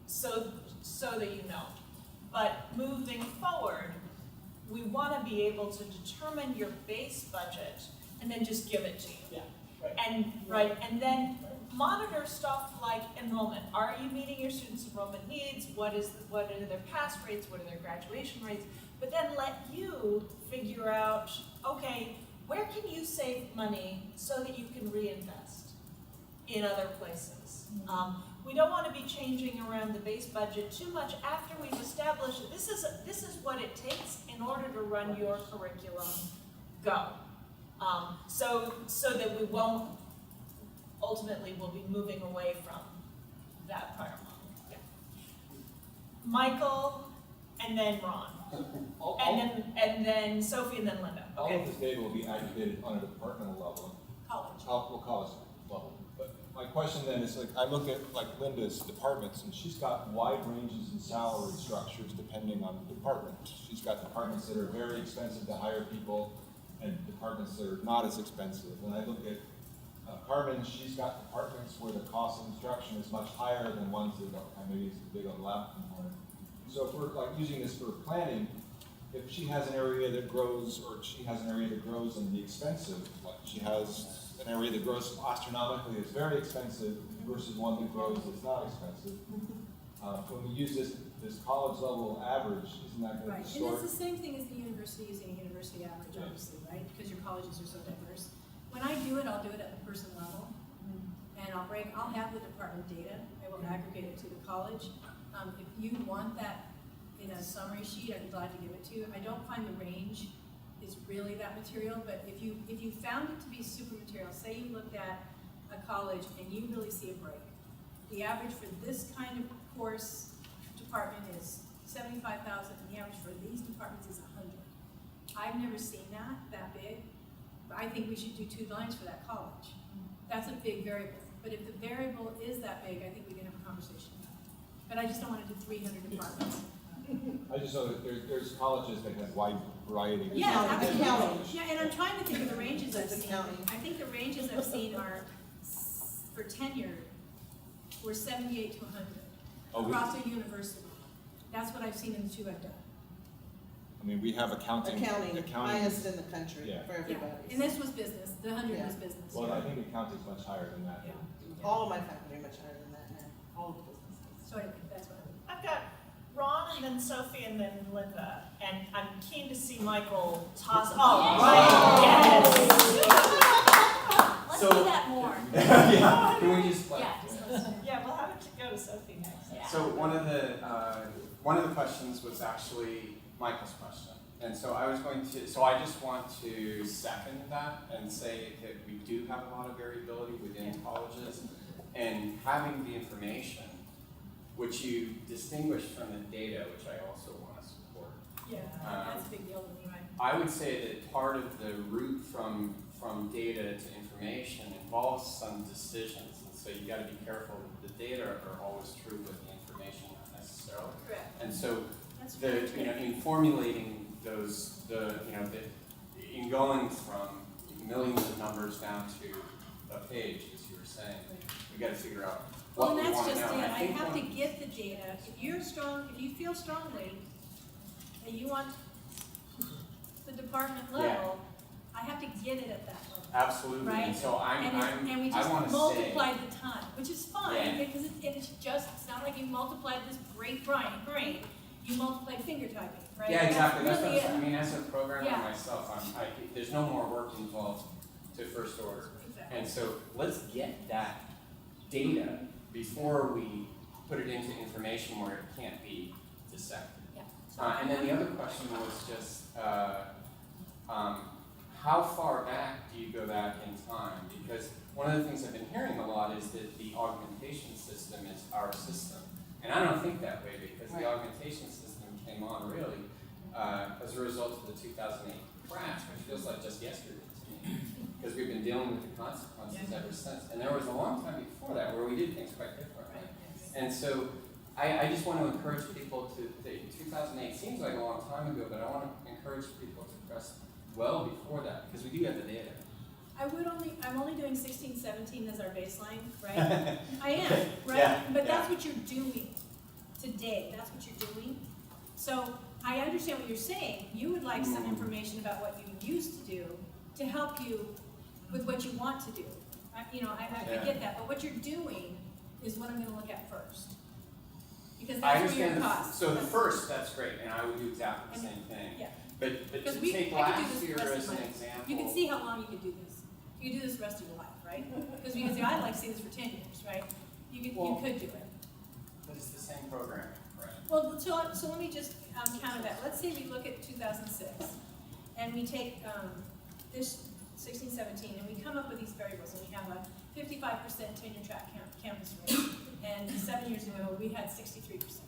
so that you know. But moving forward, we want to be able to determine your base budget and then just give it to you. Yeah, And then monitor stuff like enrollment. Are you meeting your students' enrollment needs? What are their pass rates? What are their graduation rates? But then let you figure out, okay, where can you save money so that you can reinvest in other places? We don't want to be changing around the base budget too much after we've established this is what it takes in order to run your curriculum. Go. So that we won't ultimately we'll be moving away from that prior model. Yeah. Michael, and then Ron, and then Sophie, and then Linda. All of this data will be aggregated on a departmental level. College. College level. But my question then is, like, I look at like Linda's departments, and she's got wide ranges in salary structures depending on the department. She's got departments that are very expensive to hire people, and departments that are not as expensive. And I look at Carmen, she's got departments where the cost of instruction is much higher than ones that don't, maybe it's the big on the lab component. So if we're like using this for planning, if she has an area that grows, or she has an area that grows in the expensive, like she has an area that grows astronomically, it's very expensive, versus one that grows that's not expensive. When we use this college level average, isn't that going to Right, and distort? it's the same thing as the university using a university average, obviously, right? Because your colleges are so diverse. When I do it, I'll do it at the person level, and I'll have the department data. I will aggregate it to the college. If you want that in a summary sheet, I'd be glad to give it to you. I don't find the range is really that material, but if you found it to be super material, say you looked at a college and you really see a break. The average for this kind of course department is 75,000, and the average for these departments is 100. I've never seen that big. But I think we should do 2 lines for that college. That's a big variable. But if the variable is that big, I think we can have a conversation about it. But I just don't want to do 300 departments. I just know that there's colleges that have wide variety. Yeah, absolutely. Accounting. Yeah, and I'm trying to think of the ranges I've That's seen. accounting. I think the ranges I've seen are, for tenure, were 78 to 100 Oh, across a university. That's what I've seen in the 2 I've done. I mean, we have accounting. Highest in the country Yeah. for Yeah, everybody. and this was business. The 100 Yeah. was business. Well, I think accounting's much higher than that. Yeah. All of my faculty are much higher than that now, all of the businesses. So anyway, that's what I would. I've got Ron and then Sophie and then Linda, and I'm keen to see Michael toss. Oh, right, yes. Let's So- do that more. Yeah, can we just like? Yeah, we'll have it go to Sophie next. So one of the questions was actually Michael's question. And so I just want to second that and say that we do have a lot of variability within colleges, and having the information, which you distinguish from the data, which I also want to support. Yeah, that's a big deal to me, right? I would say that part of the route from data to information involves some decisions, and so you got to be careful that the data are always true, but the information not necessarily. Correct. And so That's in formulating those, in going from millions of numbers down to a page, as you were saying, we got to figure out what Well, we and want that's to just know. it. And I think have to one- get the data. If you feel strongly that you want the department level, I have to get it at that level. Absolutely. Right? And so And we I just want to say. multiplied the time, which is fine, Yeah. because it's not like you multiplied this great brain, you multiplied finger typing, right? Yeah, exactly. That's what really I'm saying. I it. mean, as a programmer Yeah. myself, there's no more work involved to first order. Exactly. And so let's get that data before we put it into information where it can't be dissected. Yeah. And then the other question was just, how far back do you go back in time? Because one of the things I've been hearing a lot is that the augmentation system is our system. And I don't think that way, because the augmentation system came on really as a result of the 2008 crash, which feels like just yesterday to me, because we've been dealing with the consequences ever since. And there was a long time before that where we did things quite differently. And so I just want to encourage people to, 2008 seems like a long time ago, but I want to encourage people to press well before that, because we do have the data. I'm only doing 16, 17 as our baseline, right? I am, right? Yeah, But yeah. that's what you're doing today, that's what you're doing. So I understand what you're saying. You would like some information about what you used to do to help you with what you want to do. I get that, but what you're doing is what I'm gonna look at first. Because I that's where your understand. cost. So the first, that's great, and I would do exactly the And- same thing. Yeah. But Because to I take could do last this year the rest as of an my- example. You can see how long you could do this. You could do this the rest of your life, right? Because you can say, I'd like to see this for 10 years, right? You could do it. But it's the same program, right? Well, so let me just counter that. Let's say we look at 2006, and we take this 16, 17, and we come up with these variables, and we have a 55% tenure track campus rate. And 7 years ago, we had 63%.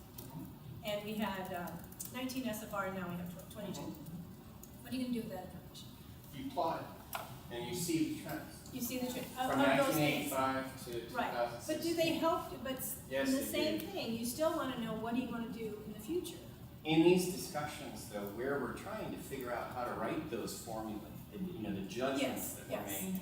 And we had 19 SFR, and now we have 22. What are you going to do with that information? You plot it, and you see the trends. You see the From of those things. 1985 to 2006. Right, but do they help, but Yes, in the they same do. thing, you still wanna know what are you gonna do in the future? In these discussions, though, where we're trying to figure out how to write those formulae, the judgments that we're making,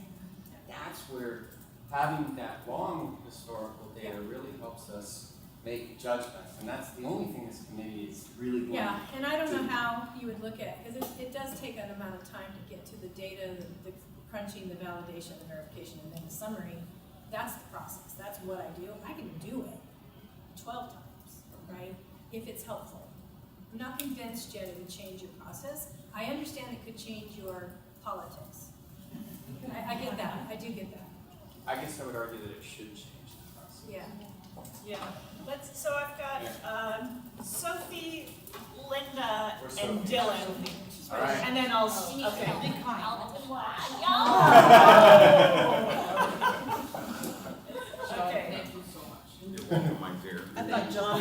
that's where having that long historical data really helps us make judgments, and that's the only thing this committee is really going to Yeah, and I don't know do. how you would look at it, because it does take an amount of time to get to the data, the crunching, the validation, the verification, and then the summary. That's the process, that's what I do. I can do it 12 times, right, if it's helpful. I'm not convinced yet it would change your process. I understand it could change your politics. I get that, I do get that. I guess I would argue that it should change the process. Yeah. Yeah, so I've got Sophie, Linda, Or and Sophie. Dylan. All right. And then I'll, Oh, okay. Okay. Thank you so much. Mike there. I thought John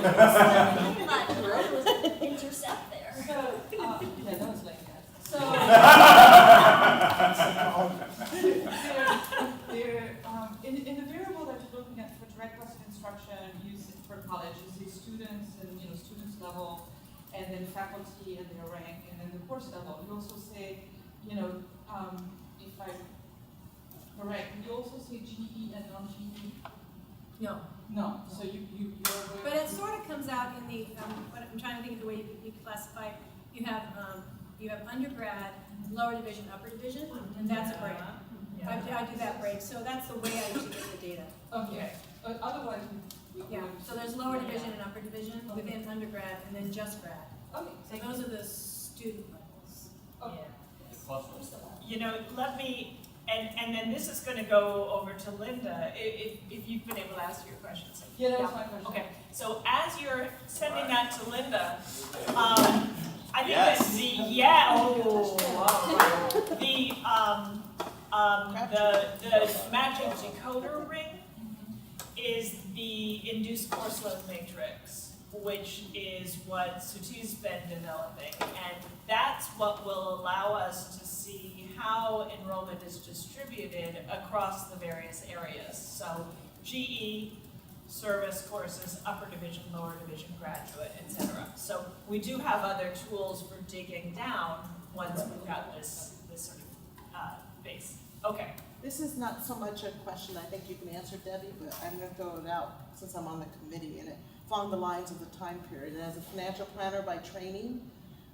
was Intercept there. Yeah, that was like that. So, in the variable that you're looking at for direct lesson instruction, you see for college, you see students and students level, and then faculty and their rank, and then the course level. You also say, if I'm correct, you also say GE and non-GE. No. No. So you're going. But it sort of comes out in the, what I'm trying to think of the way you classify, you have undergrad, lower division, upper division, and that's a break. I do that break, so that's the way I usually get the data. Okay. Otherwise, Yeah, so there's lower division and upper division within undergrad, and then just grad. Okay. So those are the student levels. Okay. Let me, and then this is gonna go over to Linda, if you've been able to ask your questions. Yeah, that was my question. Okay, so as you're sending that to Linda, I think Yes. that the magic decoder ring is the induced course load matrix, which is what Suti's been developing, and that's what will allow us to see how enrollment is distributed across the various areas. So GE, service courses, upper division, lower division, graduate, etc. So we do have other tools for digging down once we've got this sort of base. Okay. This is not so much a question I think you can answer, Debbie, but I'm going to throw it out since I'm on the committee, and it's along the lines of the time period. And as a financial planner by training,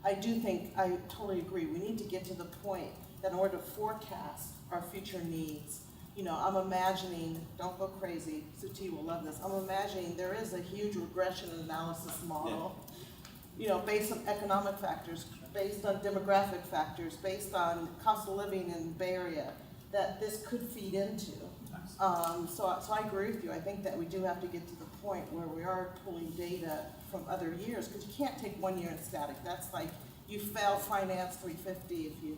I do think, I totally agree, we need to get to the point that in order to forecast our future needs, I'm imagining, don't go crazy, Suti will love this, I'm imagining there is a huge regression analysis model, based on economic factors, based on demographic factors, based on cost of living in the Bay Area, that this could feed into. So I agree with you. I think that we do have to get to the point where we are pulling data from other years, because you can't take 1 year and static. That's like you fail finance 350 if you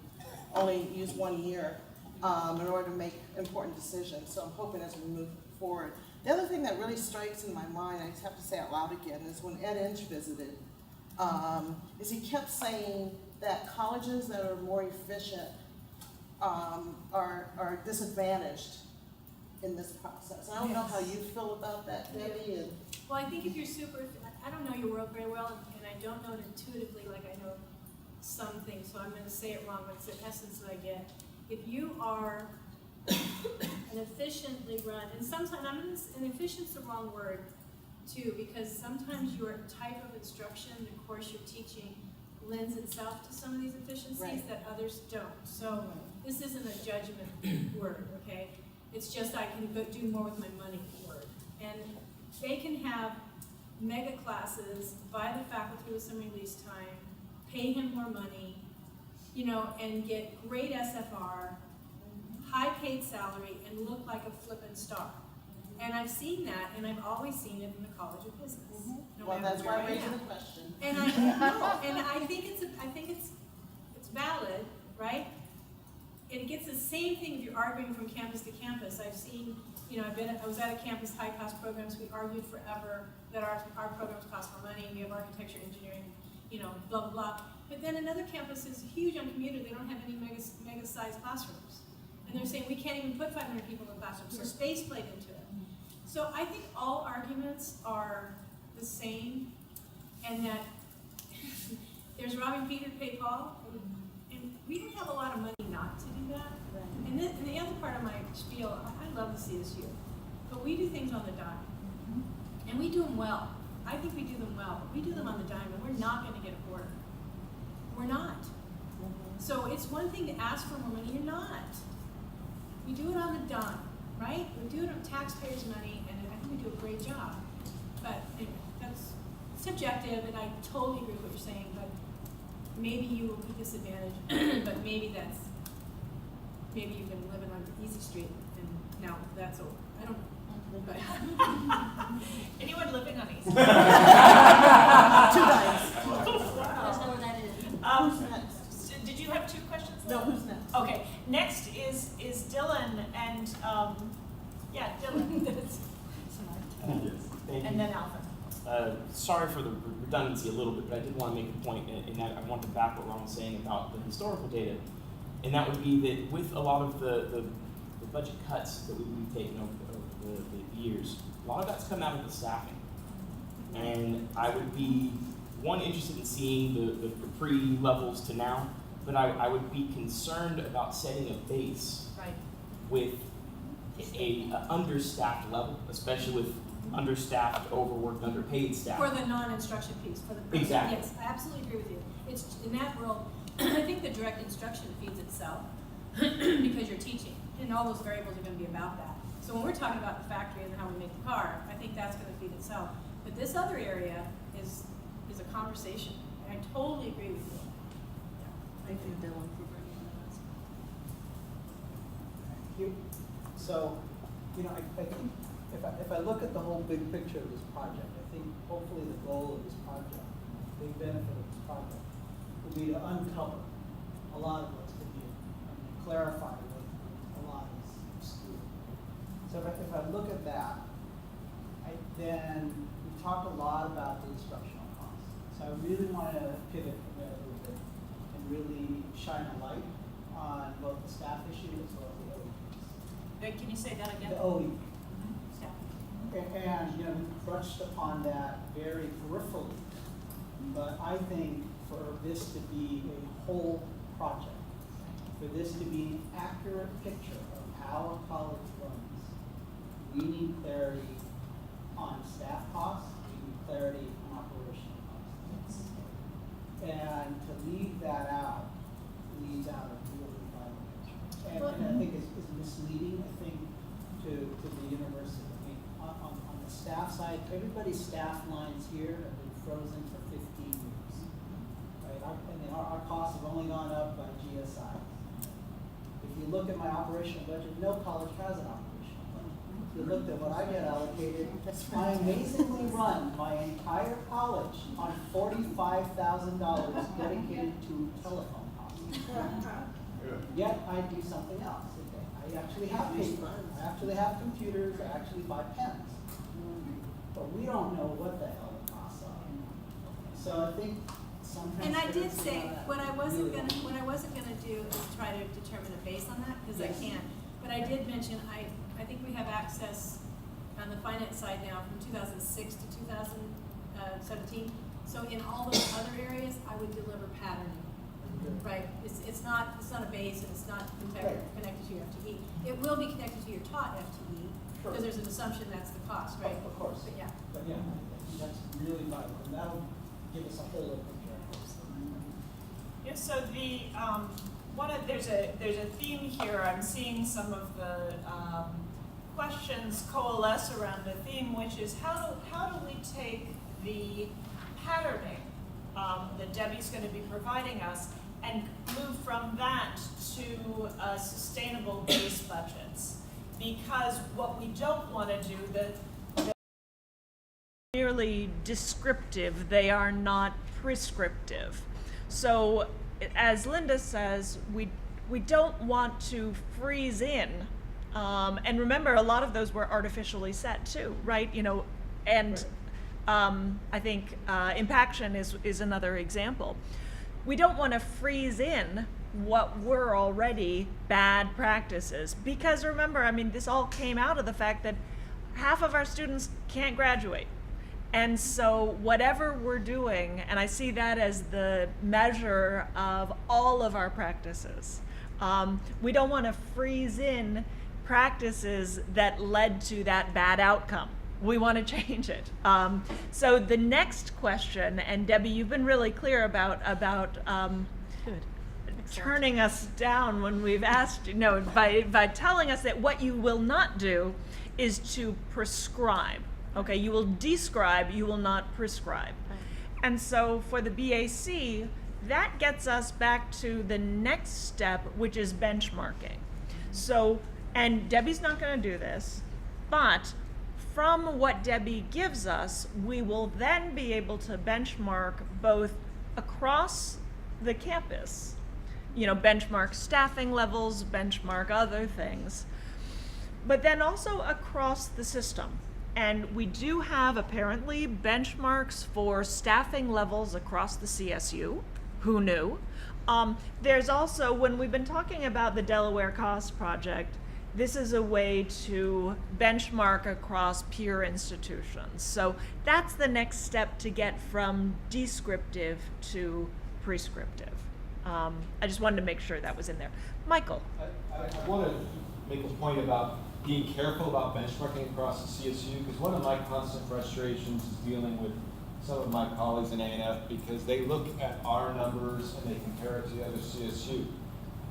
only use 1 year in order to make important decisions. So I'm hoping as we move forward. The other thing that really strikes in my mind, I just have to say out loud again, is when Ed Inch visited, is he kept saying that colleges that are more efficient are disadvantaged in this process. I don't know how you feel about that, Debbie. And Well, I think if you're I don't know your world very well, and I don't know it intuitively like I know some things, so I'm going to say it wrong, but it's the essence that I get. If you are an efficiently run, and sometimes, and efficient's the wrong word too, because sometimes your type of instruction, the course you're teaching, lends itself to some of these efficiencies Right. that others don't. So this isn't a judgment word, okay? It's just I can go do more with my money word. And they can have mega classes, buy the faculty with some release time, pay him more money, and get great SFR, high paid salary, and look like a flippin' star. And I've seen that, and I've always seen it in the College of Business. No well, matter that's where why I'm I raising am. the question. And I think it's valid, right? It gets the same thing if you're arguing from campus to campus. I've seen, I was at a campus, high cost programs, we argued forever that our programs cost more money, we have architecture, engineering, blah, blah, blah. But then another campus is huge on commuter, they don't have any mega sized classrooms. And they're saying we can't even put 500 people in the classroom, so space played into it. So I think all arguments are the same, and that there's robbing Peter to pay Paul, and we don't have a lot of money not to do that. And the other part of my spiel, I love the CSU, but we do things on the dime, and we do them well. I think we do them well, but we do them on the dime, and we're not going to get a quarter. We're not. So it's one thing to ask for more money, you're not. We do it on the dime, right? We do it on taxpayers' money, and I think we do a great job. But anyway, that's subjective, and I totally agree with what you're saying, but maybe you will be disadvantaged, but maybe you've been living on Easy Street, and now that's over. I don't know. But Anyone living on Easy? 2 nights. Wow. That is. Who's next? Did you have 2 questions? No, who's next? Okay, next is Dylan, and yeah, Dylan. Yes, thank you. And then Alvin. Sorry for the redundancy a little bit, but I did want to make a point in that I want to back what Ron was saying about the historical data. And that would be that with a lot of the budget cuts that we've taken over the years, a lot of that's come out of the staffing. And I would be, one, interested in seeing the pre-levels to now, but I would be concerned about setting a base with a understaffed level, especially with understaffed, overworked, underpaid staff. For the non-instruction piece, for the Exactly. Yes, I absolutely agree with you. It's in that world. I think the direct instruction feeds itself because you're teaching, and all those variables are going to be about that. So when we're talking about the factory and how we make the car, I think that's going to feed itself. But this other area is a conversation. And I totally agree with you. Thank you, Dylan, for bringing that up. Thank you. So, I think if I look at the whole big picture of this project, I think hopefully the goal of this project, the big benefit of this project, will be to uncover a lot of what's been here and clarify what a lot is skewed. So if I look at that, then we talked a lot about the instructional costs. So I really want to pivot from there a little bit and really shine a light on both the staff issue as well as the OE piece. Can you say that again? The OE. And we touched upon that very peripherally, but I think for this to be a whole project, for this to be an accurate picture of how a college runs, we need clarity on staff costs, we need clarity on operational costs. And to leave that out leaves out a really vital picture. And I think is misleading, I think, to the university. On the staff side, everybody's staff lines here have been frozen for 15 years. Right? Our costs have only gone up by GSI. If you look at my operational budget, no college has an operational budget. If you looked at what I get allocated, I amazingly run my entire college on $45,000 dedicated to telephone costs. Yet I do something else. I actually have paper, I actually have computers, I actually buy pens. But we don't know what the hell the costs are. So I think sometimes. And I did say what I wasn't really gonna do is try to determine a base on that because I can't. But I did mention I think we have access on the finance side now from 2006 to 2017. So in all those other areas, I would deliver patterning. Right, it's not a base and it's not connected to your FTE. It will be connected to your taught FTE because there's an assumption that's the cost, right? Of course. But yeah. But yeah, I think that's really vital, and that'll give us a whole other picture. Yeah, so there's a theme here. I'm seeing some of the questions coalesce around a theme, which is how do we take the patterning that Debbie's going to be providing us and move from that to sustainable base budgets? Because what we don't want to do, they're merely descriptive, they are not prescriptive. So as Linda says, we don't want to freeze in. And remember, a lot of those were artificially set too, right? And I think Impaction is another example. We don't want to freeze in what were already bad practices. Because remember, I mean, this all came out of the fact that half of our students can't graduate. And so whatever we're doing, and I see that as the measure of all of our practices, we don't want to freeze in practices that led to that bad outcome. We want to change it. So the next question, and Debbie, you've been really clear about Good. turning us down when we've asked, by telling us that what you will not do is to prescribe. Okay, you will describe, you will not prescribe. And so for the BAC, that gets us back to the next step, which is benchmarking. So, and Debbie's not going to do this, but from what Debbie gives us, we will then be able to benchmark both across the campus, benchmark staffing levels, benchmark other things, but then also across the system. And we do have apparently benchmarks for staffing levels across the CSU. Who knew? There's also, when we've been talking about the Delaware Cost Project, this is a way to benchmark across peer institutions. So that's the next step to get from descriptive to prescriptive. I just wanted to make sure that was in there. Michael. I want to make a point about being careful about benchmarking across the CSU, because one of my constant frustrations is dealing with some of my colleagues in A&F, because they look at our numbers and they compare it to the other CSU.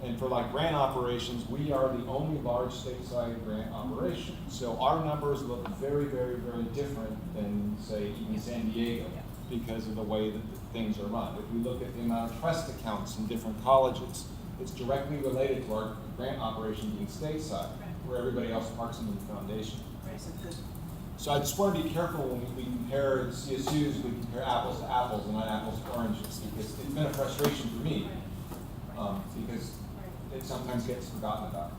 And for grant operations, we are the only large stateside grant operation. So our numbers look very, very, very different than, say, even San Diego, because of the way that things are run. If we look at the amount of trust accounts in different colleges, it's directly related to our grant operation being stateside, where everybody else parks into the foundation. So I just want to be careful when we compare CSUs, we compare apples to apples and not apples to oranges, because it's been a frustration for me, because it sometimes gets forgotten about.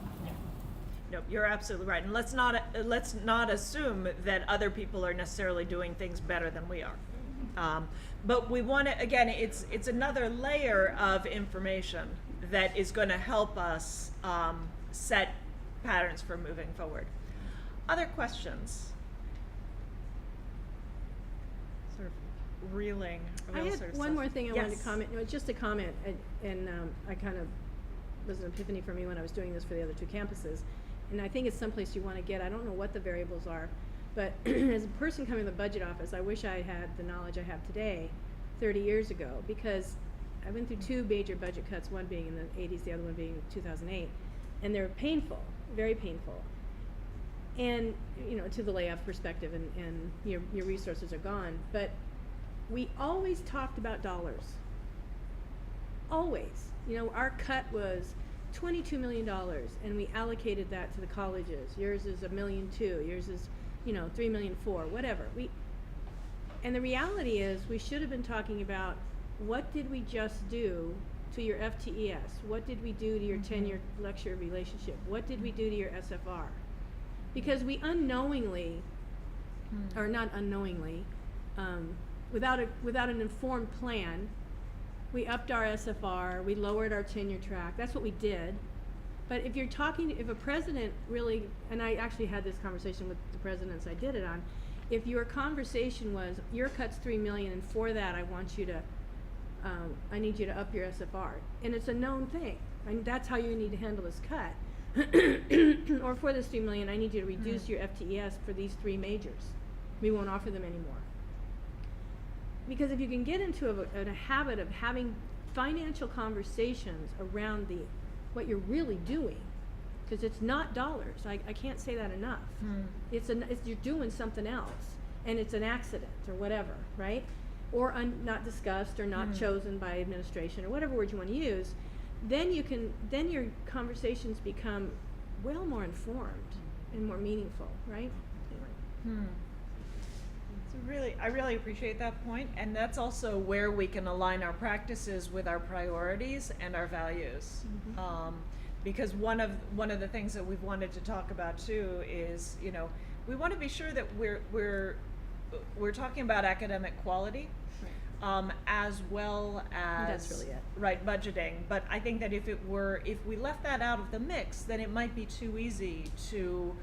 No, you're absolutely right. And let's not assume that other people are necessarily doing things better than we are. But we want to, again, it's another layer of information that is going to help us set patterns for moving forward. Other questions? Sort of reeling. I had one more thing I wanted to Yes. comment. No, it's just a comment, and I kind of was an epiphany for me when I was doing this for the other two campuses. And I think it's someplace you want to get. I don't know what the variables are, but as a person coming to the budget office, I wish I had the knowledge I have today 30 years ago, because I went through two major budget cuts, one being in the 80s, the other one being in 2008, and they're painful, very painful. And, to the layoff perspective, and your resources are gone. But we always talked about dollars. Always. Our cut was $22 million, and we allocated that to the colleges. Yours is $1.2 million. Yours is, $3.4 million, whatever. And the reality is, we should have been talking about what did we just do to your FTES? What did we do to your tenure lecture relationship? What did we do to your SFR? Because we unknowingly, or not unknowingly, without an informed plan, we upped our SFR, we lowered our tenure track. That's what we did. But if a president really, and I actually had this conversation with the presidents I did it on, if your conversation was, your cut's $3 million, and for that I need you to up your SFR, and it's a known thing, and that's how you need to handle this cut. Or for this $3 million, I need you to reduce your FTES for these three majors. We won't offer them anymore. Because if you can get into a habit of having financial conversations around what you're really doing, because it's not dollars. I can't say that enough. It's you're doing something else, and it's an accident or whatever, right? Or not discussed or not chosen by administration or whatever word you want to use. Then your conversations become well more informed and more meaningful, right? Anyway. So I really appreciate that point, and that's also where we can align our practices with our priorities and our values. Because one of the things that we've wanted to talk about too is, we want to be sure that we're talking about academic quality, as well as That's really it. right, budgeting. But I think that if we left that out of the mix, then it might be too easy to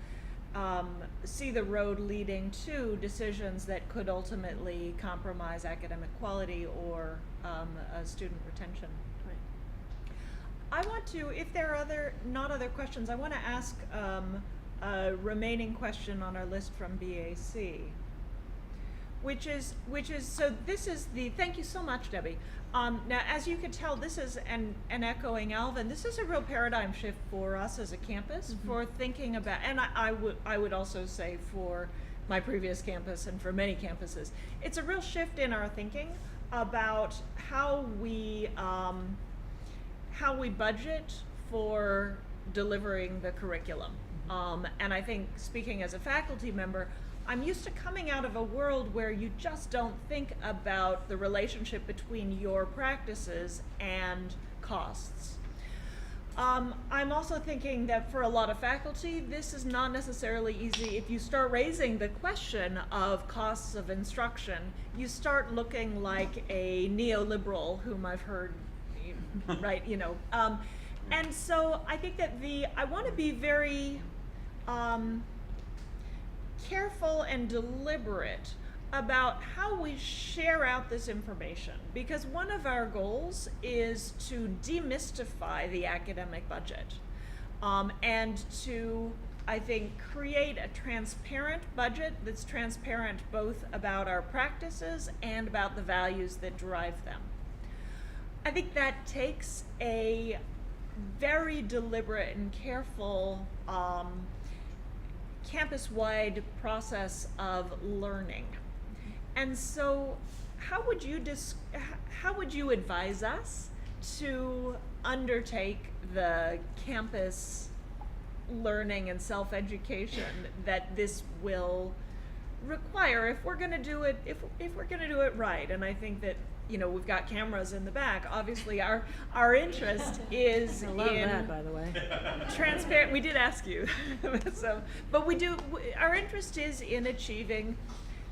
see the road leading to decisions that could ultimately compromise academic quality or student retention. I want to, if there are other questions, I want to ask a remaining question on our list from BAC, which is so this is the, thank you so much, Debbie. Now, as you can tell, this is, and echoing Alvin, this is a real paradigm shift for us as a campus for thinking about, and I would also say for my previous campus and for many campuses, it's a real shift in our thinking about how we budget for delivering the curriculum. And I think, speaking as a faculty member, I'm used to coming out of a world where you just don't think about the relationship between your practices and costs. I'm also thinking that for a lot of faculty, this is not necessarily easy. If you start raising the question of costs of instruction, you start looking like a neoliberal whom I've heard, right, you know. And so I think that I want to be very careful and deliberate about how we share out this information, because one of our goals is to demystify the academic budget and to, I think, create a transparent budget that's transparent both about our practices and about the values that drive them. I think that takes a very deliberate and careful campus-wide process of learning. And so how would you advise us to undertake the campus learning and self-education that this will require if we're going to do it right? And I think that, you know, we've got cameras in the back. Obviously, our interest is I love in that, by the way. transparent. We did ask you, so, but our interest is in achieving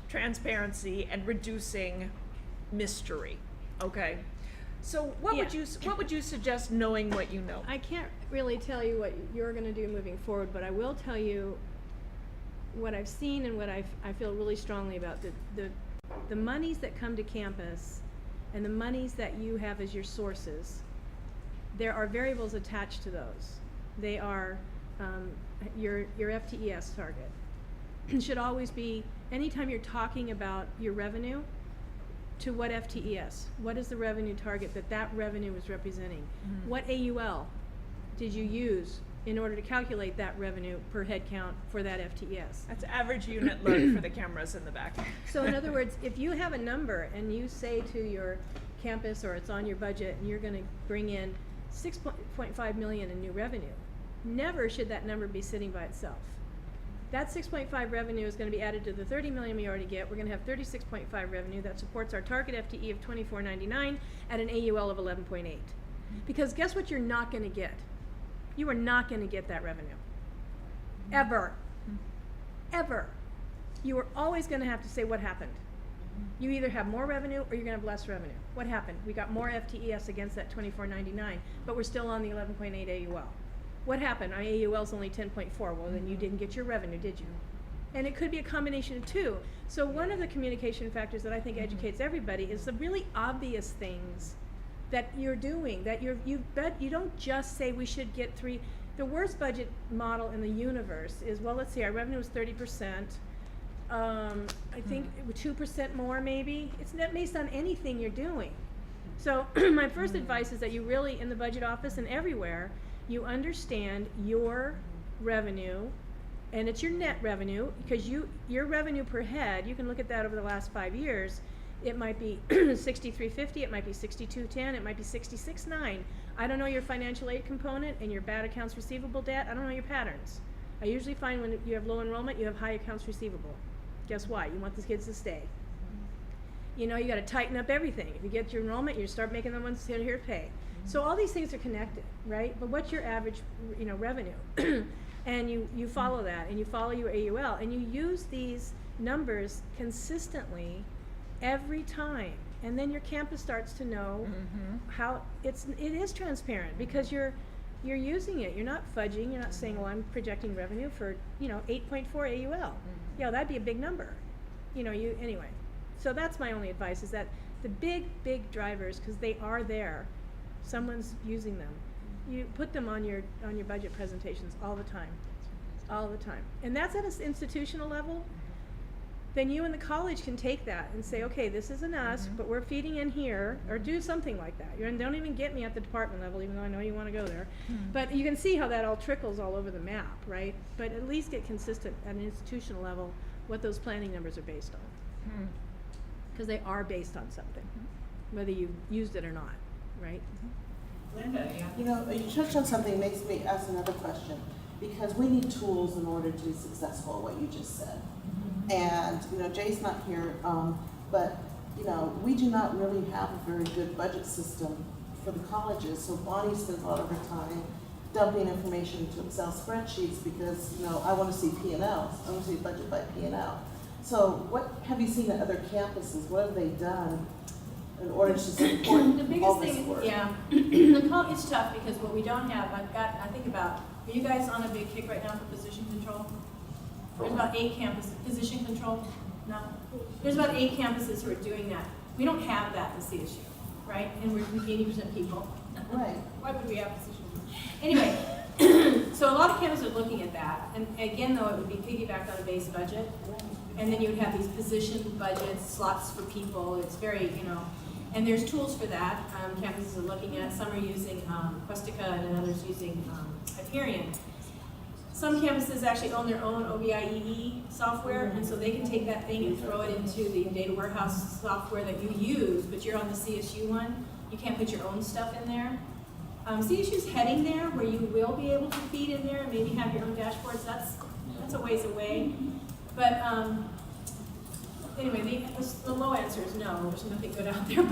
transparency and reducing mystery. Okay, so what would you suggest, knowing what you know? I can't really tell you what you're going to do moving forward, but I will tell you what I've seen and what I feel really strongly about. The monies that come to campus and the monies that you have as your sources, there are variables attached to those. They are your FTES target. It should always be, anytime you're talking about your revenue, to what FTES? What is the revenue target that revenue is representing? Mm-hmm. What AUL did you use in order to calculate that revenue per head count for that FTES? That's average unit load for the cameras in the back. So in other words, if you have a number and you say to your campus, or it's on your budget, and you're going to bring in $6.5 million in new revenue, never should that number be sitting by itself. That 6.5 revenue is going to be added to the 30 million we already get. We're going to have 36.5 revenue that supports our target FTE of 24.99 at an AUL of 11.8. Because guess what you're not going to get? You are not going to get that revenue. Ever. Ever. You are always going to have to say what happened. You either have more revenue or you're going to have less revenue. What happened? We got more FTES against that 24.99, but we're still on the 11.8 AUL. What happened? Our AUL is only 10.4. Well, then you didn't get your revenue, did you? And it could be a combination of two. So one of the communication factors that I think educates everybody is the really obvious things that you're doing, that you don't just say we should get 3. The worst budget model in the universe is, well, let's see, our revenue is 30%. I think 2% more maybe. It's not based on anything you're doing. So my first advice is that you really, in the budget office and everywhere, you understand your revenue, and it's your net revenue, because your revenue per head, you can look at that over the last 5 years. It might be 63.50, it might be 62.10, it might be 66.9. I don't know your financial aid component and your bad accounts receivable debt. I don't know your patterns. I usually find when you have low enrollment, you have high accounts receivable. Guess why? You want the kids to stay. You know, you got to tighten up everything. If you get your enrollment, you start making the ones here to pay. So all these things are connected, right? But what's your average, revenue? And you follow that, and you follow your AUL, and you use these numbers consistently every time And then your campus starts to know how it is transparent because you're using it. You're not fudging. You're not saying, well, I'm projecting revenue for, 8.4 AUL. Yeah, that'd be a big number. Anyway. So that's my only advice is that the big drivers, because they are there, someone's using them. You put them on your budget presentations all the time. And that's at an institutional level. Then you and the college can take that and say, okay, this isn't us, but we're feeding in here, or do something like that. And don't even get me at the department level, even though I know you want to go there. But you can see how that all trickles all over the map, right? But at least get consistent at an institutional level what those planning numbers are based on. Because they are based on something, whether you've used it or not, right? Linda, You touched on something that makes me ask another question, because we need tools in order to be successful, what you just said. And, Jay's not here, but, we do not really have a very good budget system for the colleges. So Bonnie spends a lot of her time dumping information into Excel spreadsheets because, I want to see P&Ls. I want to see budget by P&L. So what have you seen at other campuses? What have they done in order to support all this work? It's tough because what we don't have, I think about, are you guys on a big kick right now for position control? There's about 8 campuses, position control? No? There's about 8 campuses who are doing that. We don't have that in CSU, right? And we're 80% people. Right. Why would we have position control? Anyway, so a lot of campuses are looking at that. And again, though, it would be piggybacked on a base budget. And then you would have these position budgets, slots for people. It's very, and there's tools for that. Campuses are looking at, some are using Questica and others using Hyperion. Some campuses actually own their own OBIEE software, and so they can take that thing and throw it into the data warehouse software that you use, but you're on the CSU one. You can't put your own stuff in there. CSU's heading there, where you will be able to feed in there and maybe have your own dashboards. That's a ways away. But anyway, the low answer is no. There's nothing good out there.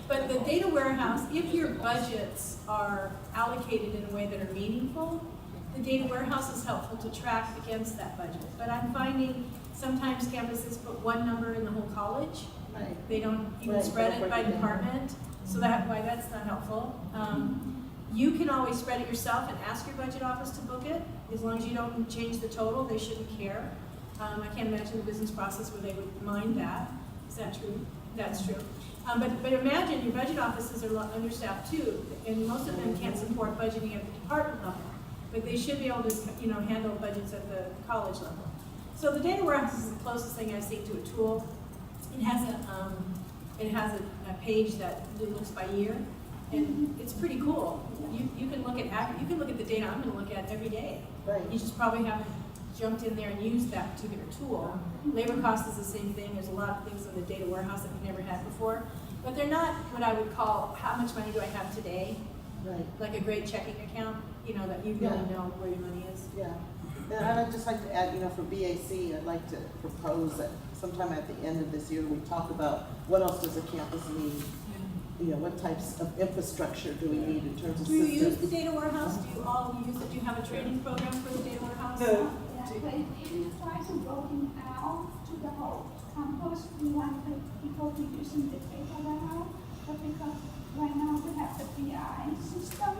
But the data warehouse, if your budgets are allocated in a way that are meaningful, the data warehouse is helpful to track against that budget. But I'm finding sometimes campuses put one number in the whole college. Right. They don't even spread it by department, so that's not helpful. You can always spread it yourself and ask your budget office to book it. As long as you don't change the total, they shouldn't care. I can't imagine the business process where they would mind that. Is that true? That's true. But imagine your budget offices are understaffed too, and most of them can't support budgeting at the department level. But they should be able to, handle budgets at the college level. So the data warehouse is the closest thing I've seen to a tool. It has a page that looks by year, and it's pretty cool. You can look at the data I'm going to look at every day. Right. You just probably haven't jumped in there and used that particular tool. Labor cost is the same thing. There's a lot of things in the data warehouse that we've never had before, but they're not what I would call how much money do I have today. Right. Like a great checking account, that you really know where your money is. Yeah. And I'd just like to add, for BAC, I'd like to propose that sometime at the end of this year, we talk about what else does a campus need? What types of infrastructure do we need in terms of Do you systems? use the data warehouse? Do you all use it? Do you have a training program for the data warehouse? Yeah, but if you try to rolling out to the whole campus, we want the people to using the data warehouse, but because right now we have the BI system,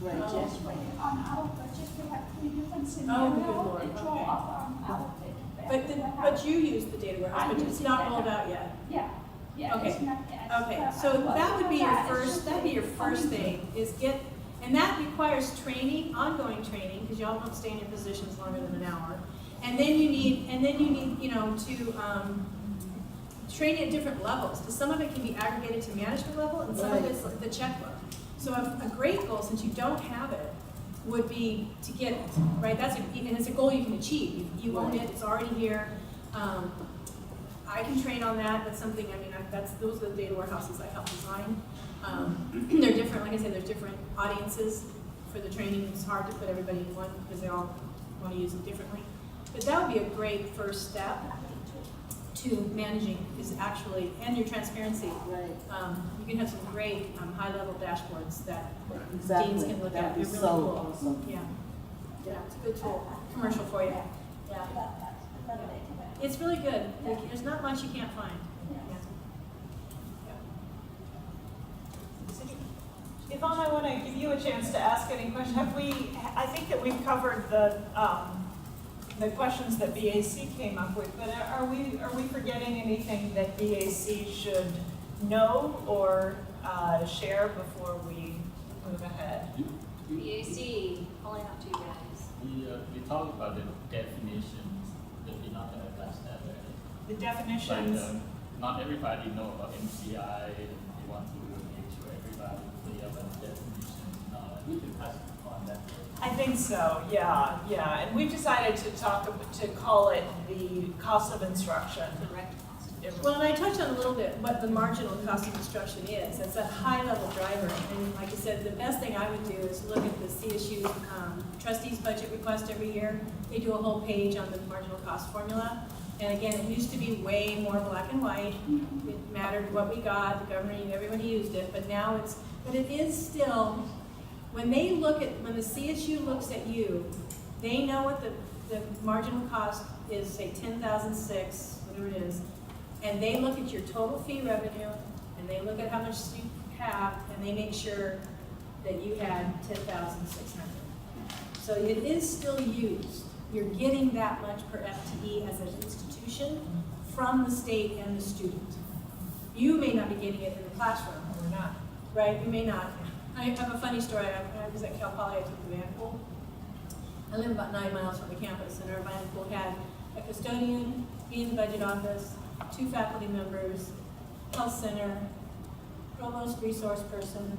Right. just on our budget, we have 3 different Oh, scenarios. good Lord, They draw okay. up on our data warehouse. But you use the data warehouse, but it's not rolled out yet. Yeah, Okay. it's not yet. Okay, but so I that would be your that. It's first, just that'd be your coming first thing, is and that requires training, ongoing training, because y'all don't stay in your positions longer than an hour. And then you need, to train at different levels, because some of it can be aggregated to management level, and some of it's like the checkbook. So a great goal, since you don't have it, would be to get it, right? And it's a goal you can achieve. You own it, it's already here. I can train on that. That's something, those are the data warehouses I help design. They're different, like I said, there's different audiences for the training. It's hard to put everybody in one because they all want to use it differently. But that would be a great first step to managing and your transparency. Right. You can have some great high-level dashboards that Exactly. deans can look That at. would be They're so really cool. awesome. Yeah, it's a good tool. Commercial for you. Yeah. It's really good. There's not much you can't find. Yeah. Yvonne, I want to give you a chance to ask any question. I think that we've covered the questions that BAC came up with, but are we forgetting anything that BAC should know or share before we move ahead? BAC, calling out to you guys. We talked about the definitions that we're not going to address that. The definitions. Like, not everybody know about MCI, and we want to make sure everybody clear about the definition. We can touch on that. I think so, yeah, and we've decided to call it the cost of instruction. Direct cost. Well, and I touched on a little bit what the marginal cost of instruction is. That's a high-level driver. And like I said, the best thing I would do is look at the CSU trustees budget request every year. They do a whole page on the marginal cost formula. And again, it used to be way more black and white. It mattered what we got, the government, everybody used it. But now but it is still, when the CSU looks at you, they know what the marginal cost is, say 10,006, whatever it is. And they look at your total fee revenue, and they look at how much you have, and they make sure that you had 10,600. So it is still used. You're getting that much per FTE as an institution from the state and the student. You may not be getting it in the classroom. Or not. Right, you may not. I have a funny story. I was at Cal Poly, I took the van pool. I live about 9 miles from the campus, and our van pool had a custodian, me in the budget office, 2 faculty members, health center, provost resource person,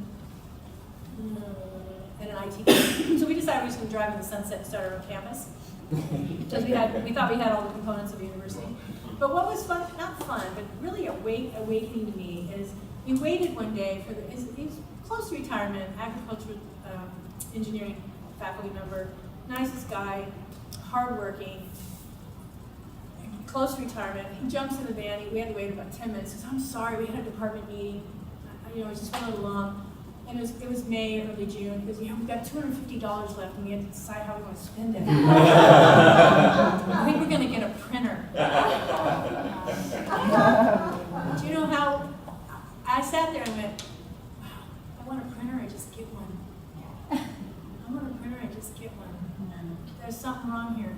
and an IT person. So we decided we was going to drive in the sunset and start our own campus. Because we thought we had all the components of a university. But what was fun, not fun, but really awakening to me is we waited one day for he's close to retirement, agricultural engineering faculty member, nicest guy, hardworking, close to retirement. He jumps in the van. We had to wait about 10 minutes. He says, "I'm sorry, we had a department meeting. It just went a little long." And it was May, early June. He goes, "Yeah, we've got $250 left, and we have to decide how we want to spend it." I think we're going to get a printer. Do you know how I sat there and went, "Wow, I want a printer. I just get one. I want a printer. I just get one. There's something wrong here."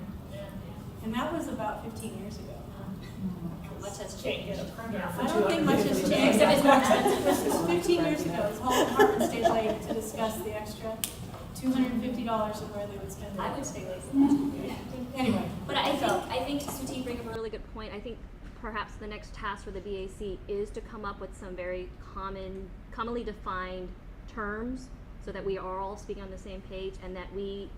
And that was about 15 years ago. Much has changed. I don't think much has changed, except it's more expensive. This was 15 years ago. This whole department stayed late to discuss the extra $250 and where they would spend it. I would stay late. Anyway. But I think Suti bring up a really good point. I think perhaps the next task for the BAC is to come up with some very commonly defined terms so that we are all speaking on the same page, and that we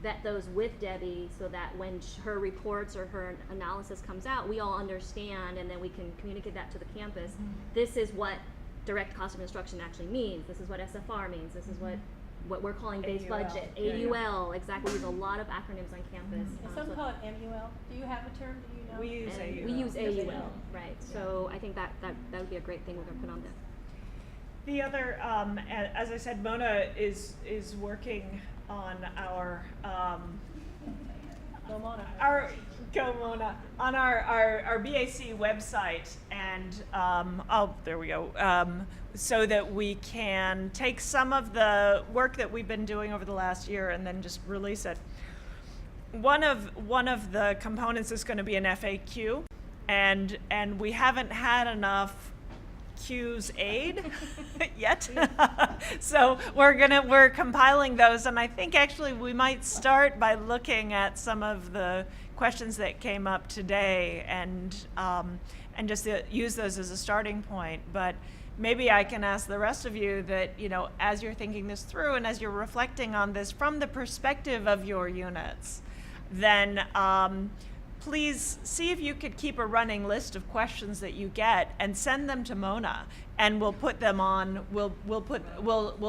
vet those with Debbie so that when her reports or her analysis comes out, we all understand, and then we can communicate that to the campus. This is what direct cost of instruction actually means. This is what SFR means. This is what we're calling base AUL. budget. AUL, exactly. We use a lot of acronyms on campus. Some call it MUL. Do you have a term? Do you know? We use AUL. We use AUL, right. So I think that would be a great thing we're going to put on there. The other, as I said, Mona is working on our BAC website, and there we go, so that we can take some of the work that we've been doing over the last year and then just release it. One of the components is going to be an FAQ, and we haven't had enough Q's aid yet. So we're compiling those, and I think actually we might start by looking at some of the questions that came up today and just use those as a starting point. But maybe I can ask the rest of you that, as you're thinking this through and as you're reflecting on this from the perspective of your units, then please see if you could keep a running list of questions that you get and send them to Mona, and we'll put them on. We'll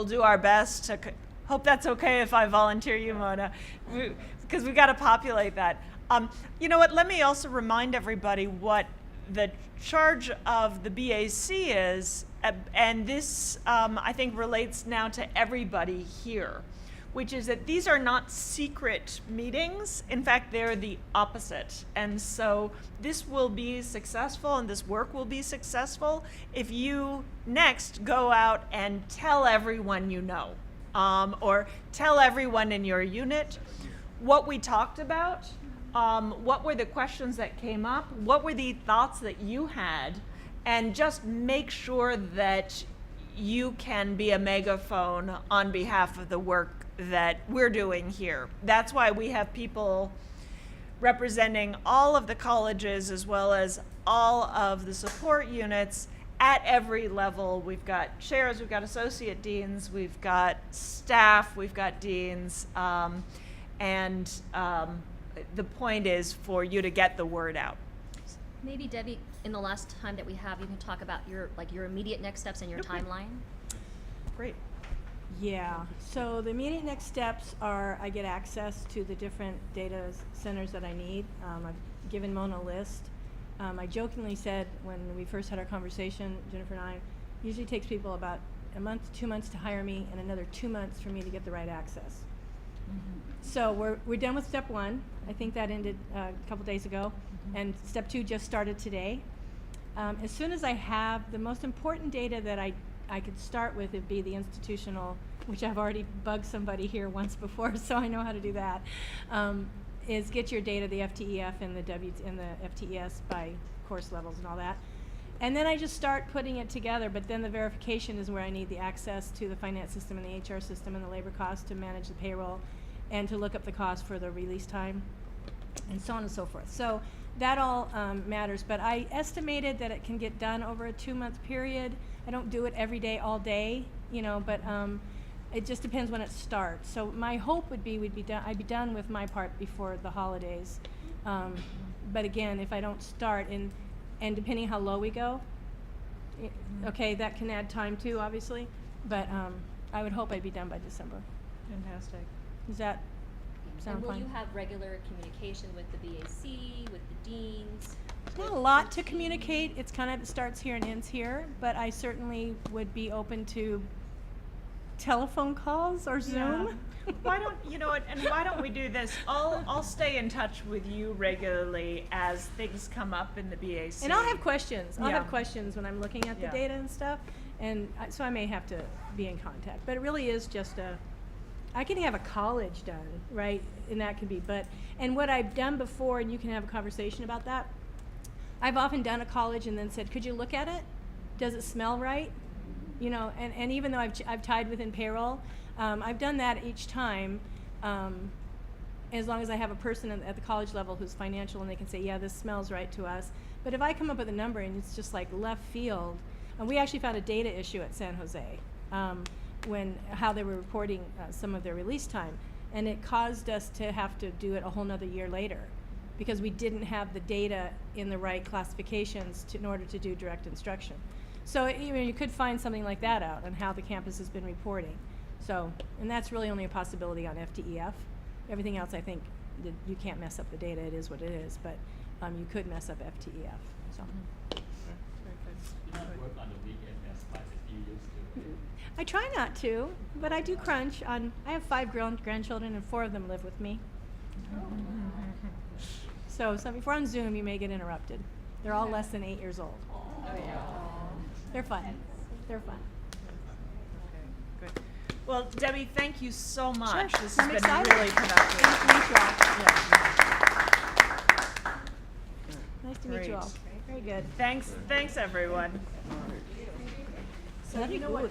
do our best to. Hope that's okay if I volunteer you, Mona, because we got to populate that. You know what? Let me also remind everybody what the charge of the BAC is, and this I think relates now to everybody here. which is that these are not secret meetings. In fact, they're the opposite. And so this will be successful and this work will be successful if you next go out and tell everyone you know, or tell everyone in your unit what we talked about, what were the questions that came up, what were the thoughts that you had, and just make sure that you can be a megaphone on behalf of the work that we're doing here. That's why we have people representing all of the colleges as well as all of the support units at every level. We've got chairs, we've got associate deans, we've got staff, we've got deans, and the point is for you to get the word out. Maybe Debbie, in the last time that we have, you can talk about your immediate next steps and your timeline. Great. Yeah, so the immediate next steps are I get access to the different data centers that I need. I've given Mona a list. I jokingly said when we first had our conversation, Jennifer and I, usually takes people about a month, 2 months to hire me and another 2 months for me to get the right access. So we're done with step 1. I think that ended a couple days ago. And step 2 just started today. As soon as I have the most important data that I could start with, it'd be the institutional, which I've already bugged somebody here once before, so I know how to do that, is get your data, the FTEF and the FTES by course levels and all that. And then I just start putting it together, but then the verification is where I need the access to the finance system and the HR system and the labor cost to manage the payroll and to look up the cost for the release time and so on and so forth. So that all matters, but I estimated that it can get done over a 2-month period. I don't do it every day, all day, you know, but it just depends when it starts. So my hope would be I'd be done with my part before the holidays. But again, if I don't start, and depending how low we go, okay, that can add time too, obviously, but I would hope I'd be done by December. Fantastic. Does that sound And will fine? you have regular communication with the BAC, with the deans? Not a lot to communicate. It's kind of, it starts here and ends here, but I certainly would be open to telephone calls or Zoom. Yeah. Why don't we do this? I'll stay in touch with you regularly as things come up in the BAC. And I'll have questions. I'll Yeah. have questions when I'm looking at the Yeah. data and stuff, and so I may have to be in contact. But it really is just I can have a college done, right? And that can be, and what I've done before, and you can have a conversation about that, I've often done a college and then said, could you look at it? Does it smell right? You know, and even though I've tied within payroll, I've done that each time, as long as I have a person at the college level who's financial and they can say, yeah, this smells right to us. But if I come up with a number and it's just like left field, and we actually found a data issue at San Jose, how they were reporting some of their release time, and it caused us to have to do it a whole nother year later because we didn't have the data in the right classifications in order to do direct instruction. So you could find something like that out on how the campus has been reporting. So, and that's really only a possibility on FTEF. Everything else, I think, you can't mess up the data. It is what it is, but you could mess up FTEF. So. You don't work on the weekend as much as you used to. I try not to, but I do crunch on. I have 5 grandchildren, and 4 of them live with me. So if we're on Zoom, you may get interrupted. They're all less than 8 years old. They're fun. They're fun. Okay, good. Well, Debbie, thank you so much. Sure. This I'm has been excited. really productive. Nice to meet you all. Very good. Thanks everyone. Very good.